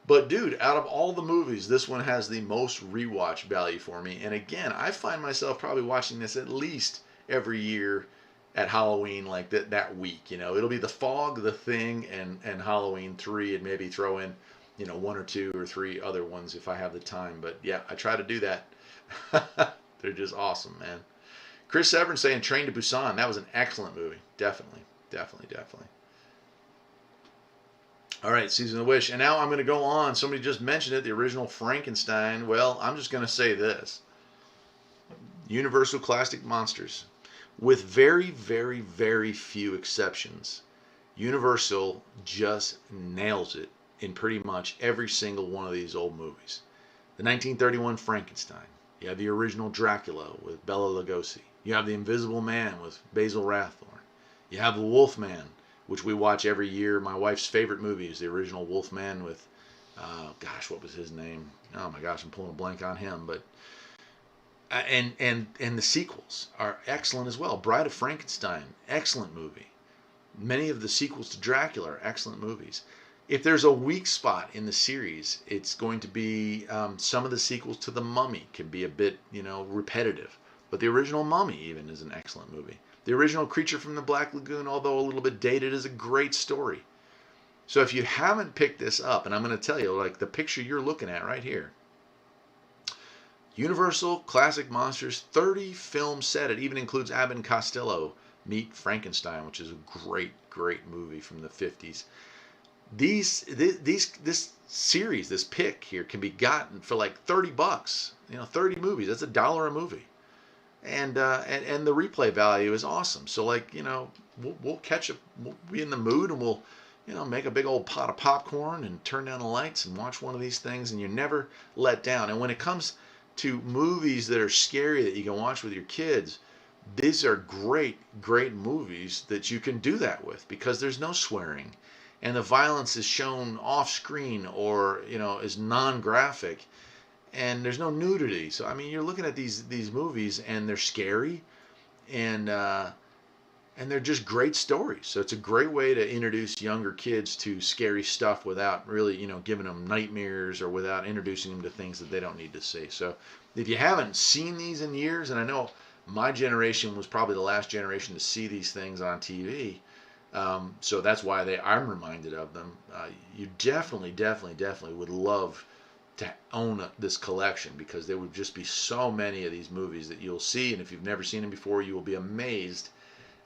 But dude, out of all the movies, this one has the most rewatch value for me. And again, I find myself probably watching this at least every year at Halloween, like that week. You know, it'll be The Fog, The Thing, and Halloween 3, and maybe throw in, you know, 1 or 2 or 3 other ones if I have the time. But yeah, I try to do that. They're just awesome, man. Chris Severn saying Train to Busan. That was an excellent movie. Definitely. All right, Season of the Witch. And now I'm going to go on. Somebody just mentioned it, the original Frankenstein. Well, I'm just going to say this. Universal Classic Monsters. With very, very, very few exceptions, Universal just nails it in pretty much every single one of these old movies. The 1931 Frankenstein. You have the original Dracula with Bela Lugosi. You have The Invisible Man with Basil Rathbone. You have The Wolfman, which we watch every year. My wife's favorite movie is the original Wolfman with, what was his name? Oh my gosh, I'm pulling a blank on him. But and the sequels are excellent as well. Bride of Frankenstein, excellent movie. Many of the sequels to Dracula are excellent movies. If there's a weak spot in the series, it's going to be some of the sequels to The Mummy can be a bit, repetitive. But the original Mummy even is an excellent movie. The original Creature from the Black Lagoon, although a little bit dated, is a great story. So if you haven't picked this up, and I'm going to tell you, like the picture you're looking at right here, Universal Classic Monsters 30 film set. It even includes Abbott and Costello Meet Frankenstein, which is a great, great movie from the 50s. This series, this pick here, can be gotten for like $30. 30 movies. That's $1 a movie. And the replay value is awesome. So we'll catch up. We'll be in the mood, and we'll make a big old pot of popcorn and turn down the lights and watch one of these things, and you're never let down. And when it comes to movies that are scary that you can watch with your kids, these are great, great movies that you can do that with, because there's no swearing, and the violence is shown off screen or is non-graphic. And there's no nudity. So, I mean, you're looking at these movies, and they're scary, and they're just great stories. So it's a great way to introduce younger kids to scary stuff without really, giving them nightmares, or without introducing them to things that they don't need to see. So if you haven't seen these in years, and I know my generation was probably the last generation to see these things on TV, so that's why I'm reminded of them. You definitely would love to own this collection, because there would just be so many of these movies that you'll see, and if you've never seen them before, you will be amazed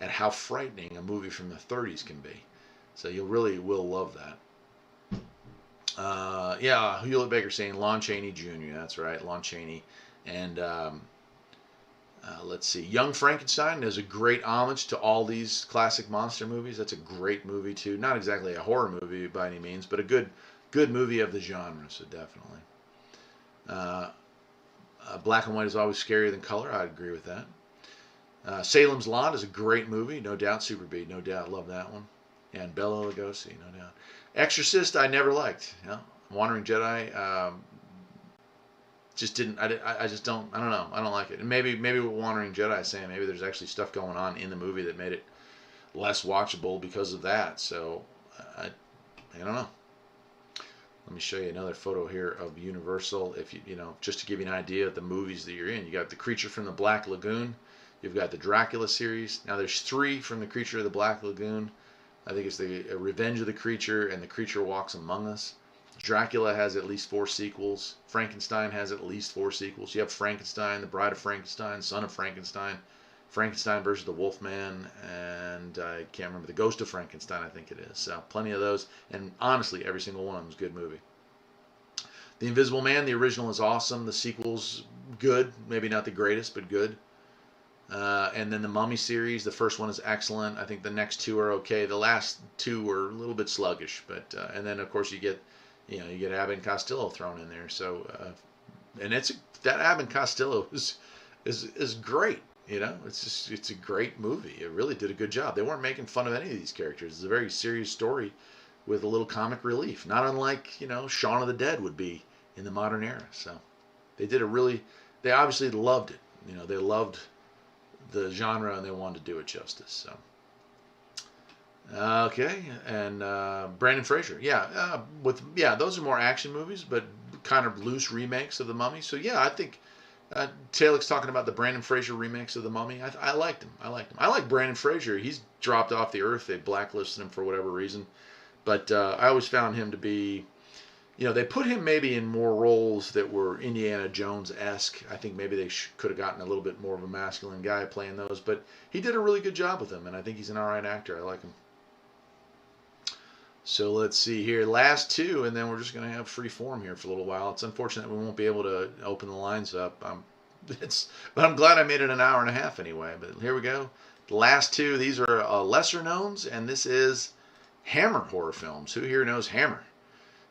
at how frightening a movie from the 30s can be. So you really will love that. Hewlett Baker saying Lon Chaney Jr. That's right, Lon Chaney. And let's see, Young Frankenstein is a great homage to all these classic monster movies. That's a great movie too. Not exactly a horror movie by any means, but a good movie of the genre, so definitely. Black and white is always scarier than color. I'd agree with that. Salem's Lot is a great movie, no doubt. Super B, no doubt. Love that one. And Bela Lugosi, no doubt. Exorcist, I never liked. Wandering Jedi, just didn't. I just don't. I don't know. I don't like it. And maybe what Wandering Jedi is saying, maybe there's actually stuff going on in the movie that made it less watchable because of that. So I don't know. Let me show you another photo here of Universal. If you know, just to give you an idea of the movies that you're in. You got The Creature from the Black Lagoon. You've got the Dracula series. Now there's 3 from The Creature of the Black Lagoon. I think it's the Revenge of the Creature and The Creature Walks Among Us. Dracula has at least 4 sequels. Frankenstein has at least 4 sequels. You have Frankenstein, The Bride of Frankenstein, Son of Frankenstein, Frankenstein versus the Wolfman, and I can't remember, The Ghost of Frankenstein, I think it is. So plenty of those, and honestly, every single one of them is a good movie. The Invisible Man, the original is awesome. The sequel's good, maybe not the greatest, but good. And then the Mummy series, the first one is excellent. I think the next 2 are okay. The last 2 are a little bit sluggish, but and then of course you get Abbott and Costello thrown in there. So and that Abbott and Costello is great. It's a great movie. It really did a good job. They weren't making fun of any of these characters. It's a very serious story with a little comic relief, not unlike Shaun of the Dead would be in the modern era. So they obviously loved it. They loved the genre and they wanted to do it justice. So okay, and Brandon Fraser, those are more action movies, but kind of loose remakes of The Mummy. So yeah, I think Taylor's talking about the Brandon Fraser remakes of The Mummy. I liked him. I like Brandon Fraser. He's dropped off the earth. They blacklisted him for whatever reason, but I always found him to be. They put him maybe in more roles that were Indiana Jones-esque. I think maybe they could have gotten a little bit more of a masculine guy playing those, but he did a really good job with them, and I think he's an all right actor. I like him. So let's see here. Last 2, and then we're just going to have free form here for a little while. It's unfortunate we won't be able to open the lines up. But I'm glad I made it an hour and a half anyway. But here we go. The last 2, these are lesser knowns, and this is Hammer horror films. Who here knows Hammer?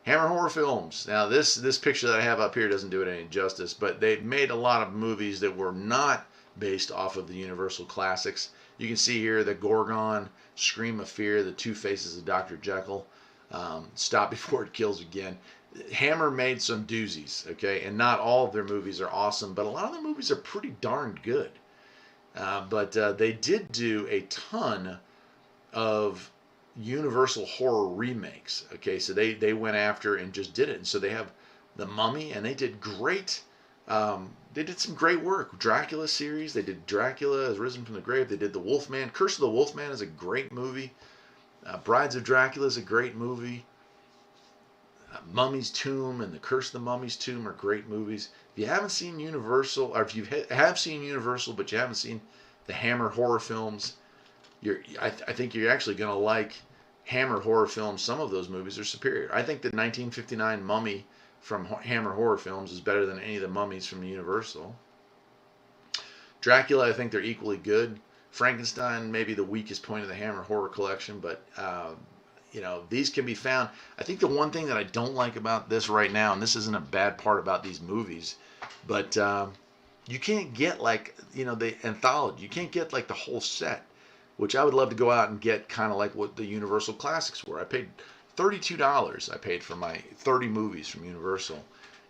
Hammer horror films. Now this picture that I have up here doesn't do it any justice, but they made a lot of movies that were not based off of the Universal classics. You can see here the Gorgon, Scream of Fear, the 2 Faces of Dr. Jekyll, Stop Before It Kills Again. Hammer made some doozies, okay, and not all of their movies are awesome, but a lot of their movies are pretty darn good. But they did do a ton of Universal horror remakes. Okay, so they went after and just did it. And so they have The Mummy, and they did great. They did some great work. Dracula series. They did Dracula Has Risen from the Grave. They did The Wolfman. Curse of the Wolfman is a great movie. Brides of Dracula is a great movie. Mummy's Tomb and The Curse of the Mummy's Tomb are great movies. If you haven't seen Universal, or if you have seen Universal but you haven't seen the Hammer horror films, I think you're actually going to like Hammer horror films. Some of those movies are superior. I think the 1959 Mummy from Hammer horror films is better than any of the mummies from Universal. Dracula, I think they're equally good. Frankenstein, maybe the weakest point of the Hammer horror collection, but these can be found. I think the one thing that I don't like about this right now, and this isn't a bad part about these movies, but you can't get the anthology. You can't get the whole set, which I would love to go out and get, kind of like what the Universal classics were. I paid $32. I paid for my 30 movies from Universal,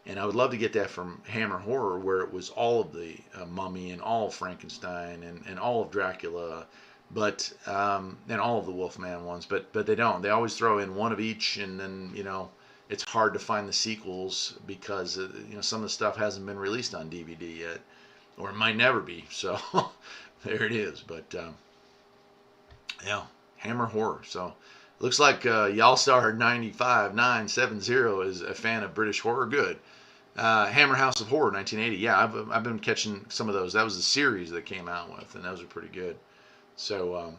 and I would love to get that from Hammer Horror, where it was all of the Mummy and all of Frankenstein and all of Dracula, but and all of the Wolfman ones. But they don't. They always throw in one of each, and then it's hard to find the sequels because some of the stuff hasn't been released on DVD yet, or it might never be. So there it is. But yeah, Hammer Horror. So looks like Y'allstar 95970 is a fan of British horror. Good. Hammer House of Horror 1980. Yeah, I've been catching some of those. That was the series that came out with, and those are pretty good. So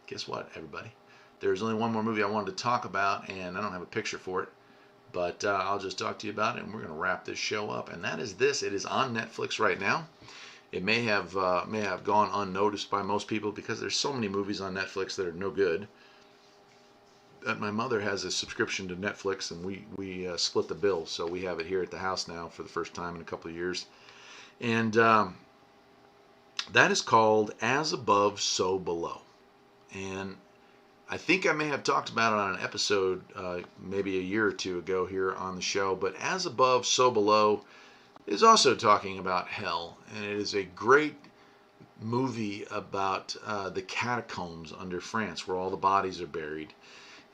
guess what, everybody? There's only one more movie I wanted to talk about, and I don't have a picture for it, but I'll just talk to you about it, and we're going to wrap this show up. And that is this. It is on Netflix right now. It may have gone unnoticed by most people because there's so many movies on Netflix that are no good. my mother has a subscription to Netflix, and we split the bill, so we have it here at the house now for the first time in a couple of years. And that is called As Above, So Below. And I think I may have talked about it on an episode maybe a year or two ago here on the show, but As Above, So Below is also talking about hell, and it is a great movie about the catacombs under France where all the bodies are buried.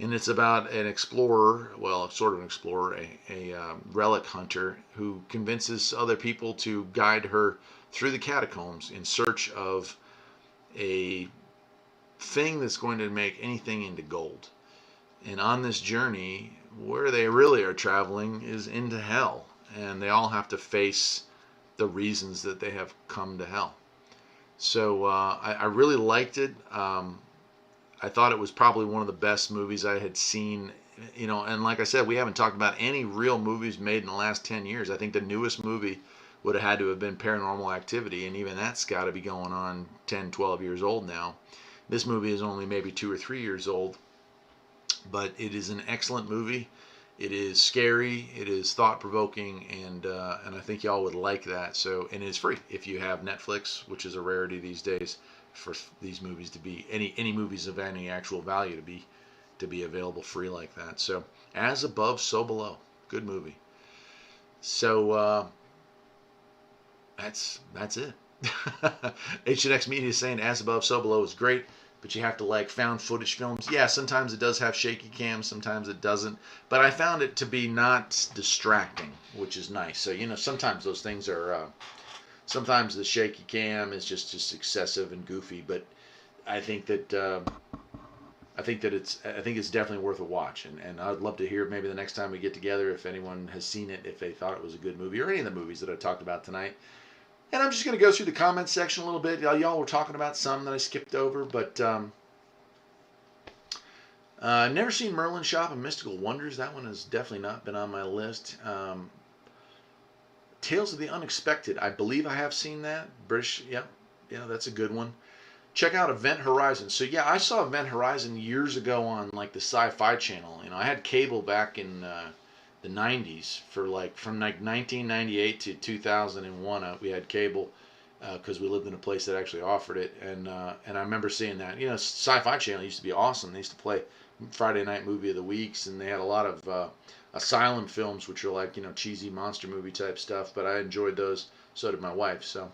And it's about an explorer, well, sort of an explorer, a relic hunter who convinces other people to guide her through the catacombs in search of a thing that's going to make anything into gold. And on this journey, where they really are traveling is into hell. And they all have to face the reasons that they have come to hell. So I really liked it. I thought it was probably one of the best movies I had seen. You know, and like I said, we haven't talked about any real movies made in the last 10 years. I think the newest movie would have had to have been Paranormal Activity, and even that's got to be going on 10, 12 years old now. This movie is only maybe 2 or 3 years old, but it is an excellent movie. It is scary, it is thought-provoking, and I think y'all would like that. So, and it's free if you have Netflix, which is a rarity these days for these movies to be any movies of any actual value to be available free like that. So, As Above, So Below, good movie. So that's it. H&X Media is saying As Above, So Below is great, but you have to like found footage films. Yeah, sometimes it does have shaky cams, sometimes it doesn't. But I found it to be not distracting, which is nice. So, you know, sometimes those things are, sometimes the shaky cam is just excessive and goofy. But I think that it's definitely worth a watch. And I'd love to hear maybe the next time we get together if anyone has seen it, if they thought it was a good movie or any of the movies that I talked about tonight. And I'm just going to go through the comments section a little bit. Y'all were talking about some that I skipped over, but never seen Merlin Shop and Mystical Wonders. That one has definitely not been on my list. Tales of the Unexpected. I believe I have seen that. British, yeah, that's a good one. Check out Event Horizon. So yeah, I saw Event Horizon years ago on like the Sci-Fi channel. You know, I had cable back in the 90s for like from like 1998 to 2001. We had cable because we lived in a place that actually offered it, and I remember seeing that. You know, Sci-Fi channel used to be awesome. They used to play Friday night movie of the weeks, and they had a lot of asylum films, which are like, you know, cheesy monster movie type stuff. But I enjoyed those. So did my wife. So.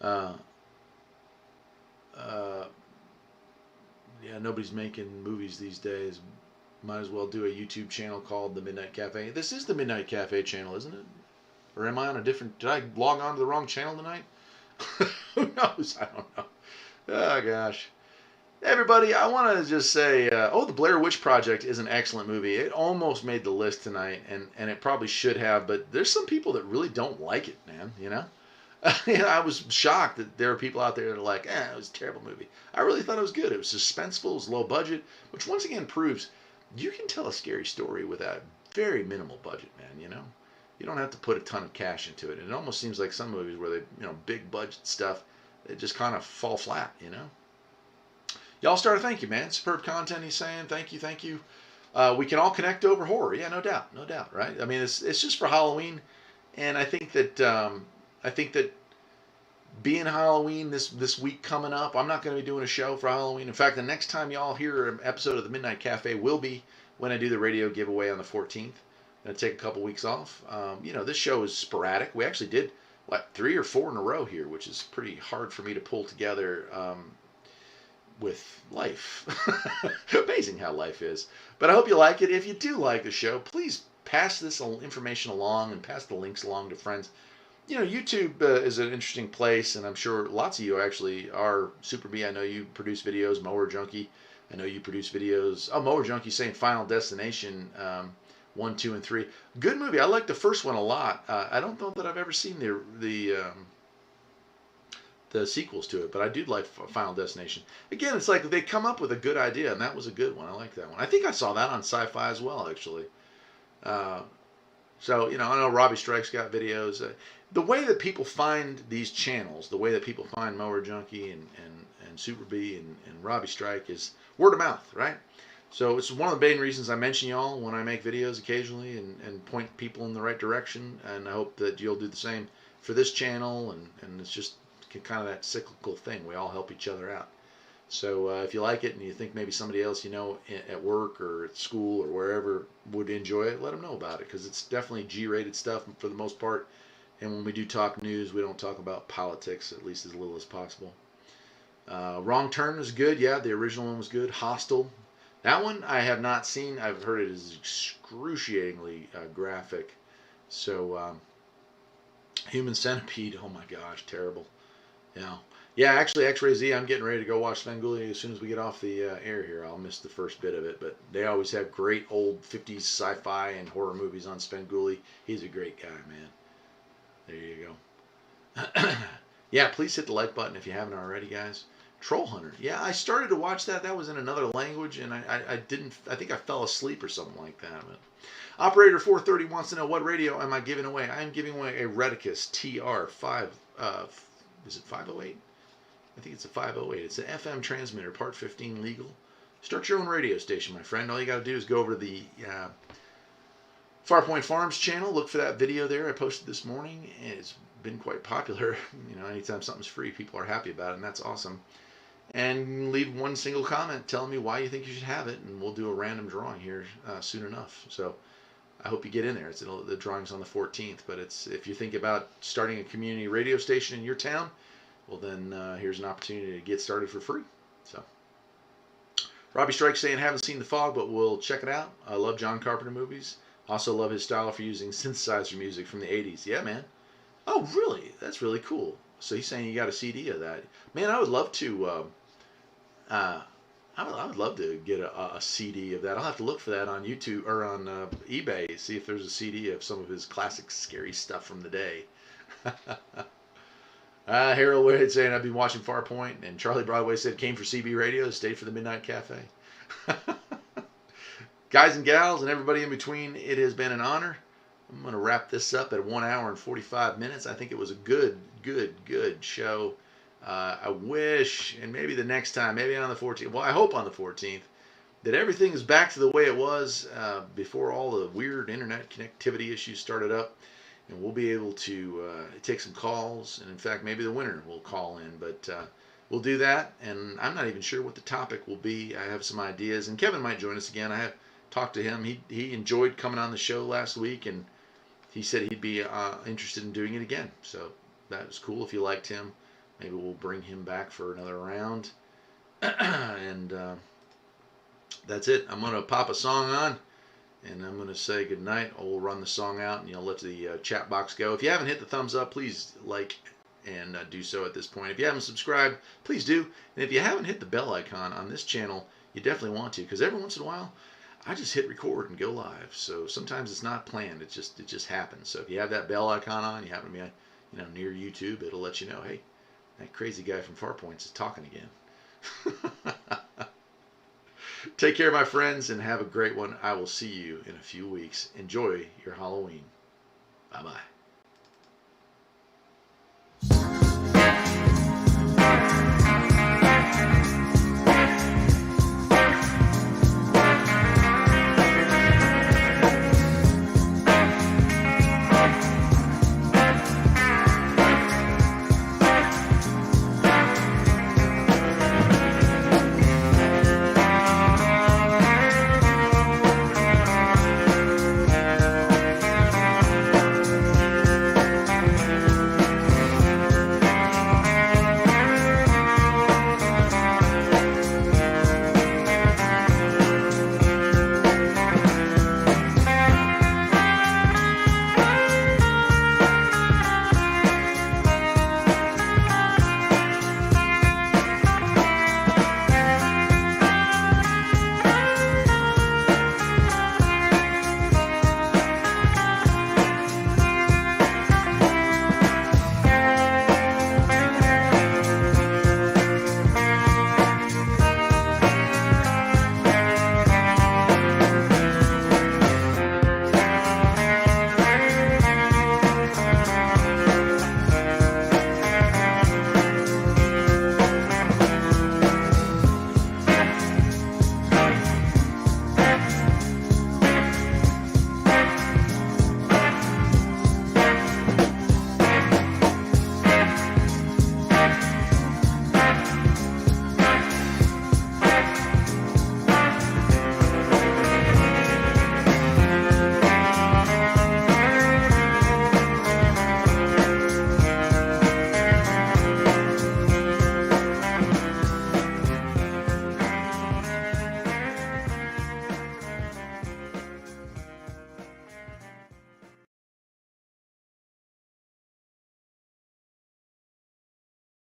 Yeah, nobody's making movies these days. Might as well do a YouTube channel called The Midnight Cafe. This is the Midnight Cafe channel, isn't it? Or am I on a different... Did I log on to the wrong channel tonight? Who knows? I don't know. Oh, gosh. Everybody, I want to just say... The Blair Witch Project is an excellent movie. It almost made the list tonight, and it probably should have, but there's some people that really don't like it, man, you know? I was shocked that there are people out there that are like, it was a terrible movie. I really thought it was good. It was suspenseful, it was low budget, which once again proves you can tell a scary story with a very minimal budget, man, you know? You don't have to put a ton of cash into it. And it almost seems like some movies where they, you know, big budget stuff, they just kind of fall flat, you know? Y'all Star, thank you, man. Superb content, he's saying. Thank you. We can all connect over horror. Yeah, no doubt, right? I mean, it's just for Halloween. And I think that being Halloween this week coming up, I'm not going to be doing a show for Halloween. In fact, the next time y'all hear an episode of the Midnight Cafe will be when I do the radio giveaway on the 14th. I'm going to take a couple weeks off. You know, this show is sporadic. We actually did, 3 or 4 in a row here, which is pretty hard for me to pull together with life. Amazing how life is. But I hope you like it. If you do like the show, please pass this information along and pass the links along to friends. You know, YouTube is an interesting place, and I'm sure lots of you actually are. Super B, I know you produce videos. Mower Junkie, I know you produce videos. Oh, Mower Junkie saying Final Destination 1, 2, and 3. Good movie. I like the first one a lot. I don't know that I've ever seen the sequels to it, but I do like Final Destination. Again, it's like they come up with a good idea, and that was a good one. I like that one. I think I saw that on Sci-Fi as well, actually. So, you know, I know Robbie Strike's got videos. The way that people find these channels, the way that people find Mower Junkie and Super B and Robbie Strike is word of mouth, right? So it's one of the main reasons I mention y'all when I make videos occasionally and point people in the right direction. And I hope that you'll do the same for this channel. And it's just kind of that cyclical thing. We all help each other out. So if you like it and you think maybe somebody else you know at work or at school or wherever would enjoy it, let them know about it, because it's definitely G-rated stuff for the most part. And when we do talk news, we don't talk about politics, at least as little as possible. Wrong Turn was good. Yeah, the original one was good. Hostel. That one I have not seen. I've heard it is excruciatingly graphic. So Human Centipede. Oh my gosh, terrible. Yeah. Yeah, actually, X-Ray Z, I'm getting ready to go watch Svengoolie as soon as we get off the air here. I'll miss the first bit of it, but they always have great old 50s sci-fi and horror movies on Svengoolie. He's a great guy, man. There you go. Yeah, please hit the like button if you haven't already, guys. Troll Hunter. Yeah, I started to watch that. That was in another language, and I didn't. I think I fell asleep or something like that. But Operator 430 wants to know, what radio am I giving away? I am giving away a Redicus TR5. Is it 508? I think it's a 508. It's an FM transmitter, Part 15 legal. Start your own radio station, my friend. All you got to do is go over to the Farpoint Farms channel. Look for that video there I posted this morning. And it's been quite popular. You know, anytime something's free, people are happy about it, and that's awesome. And leave one single comment telling me why you think you should have it, and we'll do a random drawing here soon enough. So I hope you get in there. The drawing's on the 14th, but if you think about starting a community radio station in your town, well then here's an opportunity to get started for free. So Robbie Strike saying, haven't seen The Fog, but we'll check it out. I love John Carpenter movies. Also love his style for using synthesizer music from the 80s. Yeah, man. Oh, really? That's really cool. So he's saying you got a CD of that. Man, I would love to. I would love to get a CD of that. I'll have to look for that on YouTube or on eBay. See if there's a CD of some of his classic scary stuff from the day. Harold Wade saying, I've been watching Farpoint, and Charlie Broadway said came for CB Radio, stayed for the Midnight Cafe. Guys and gals and everybody in between, it has been an honor. I'm going to wrap this up at 1 hour and 45 minutes. I think it was a good show. I wish, and maybe the next time, maybe on the 14th, well, I hope on the 14th, that everything is back to the way it was before all the weird internet connectivity issues started up. And we'll be able to take some calls. And in fact, maybe the winner will call in. But we'll do that. And I'm not even sure what the topic will be. I have some ideas. And Kevin might join us again. I have talked to him. He enjoyed coming on the show last week. And he said he'd be interested in doing it again. So that was cool. If you liked him, maybe we'll bring him back for another round. And that's it. I'm going to pop a song on. And I'm going to say goodnight. I'll run the song out, and you'll let the chat box go. If you haven't hit the thumbs up, please like and do so at this point. If you haven't subscribed, please do. And if you haven't hit the bell icon on this channel, you definitely want to, because every once in a while, I just hit record and go live. So sometimes it's not planned. It just happens. So if you have that bell icon on, you happen to be near YouTube, it'll let you know, hey, that crazy guy from Farpoints is talking again. Take care, my friends, and have a great one. I will see you in a few weeks. Enjoy your Halloween. Bye-bye.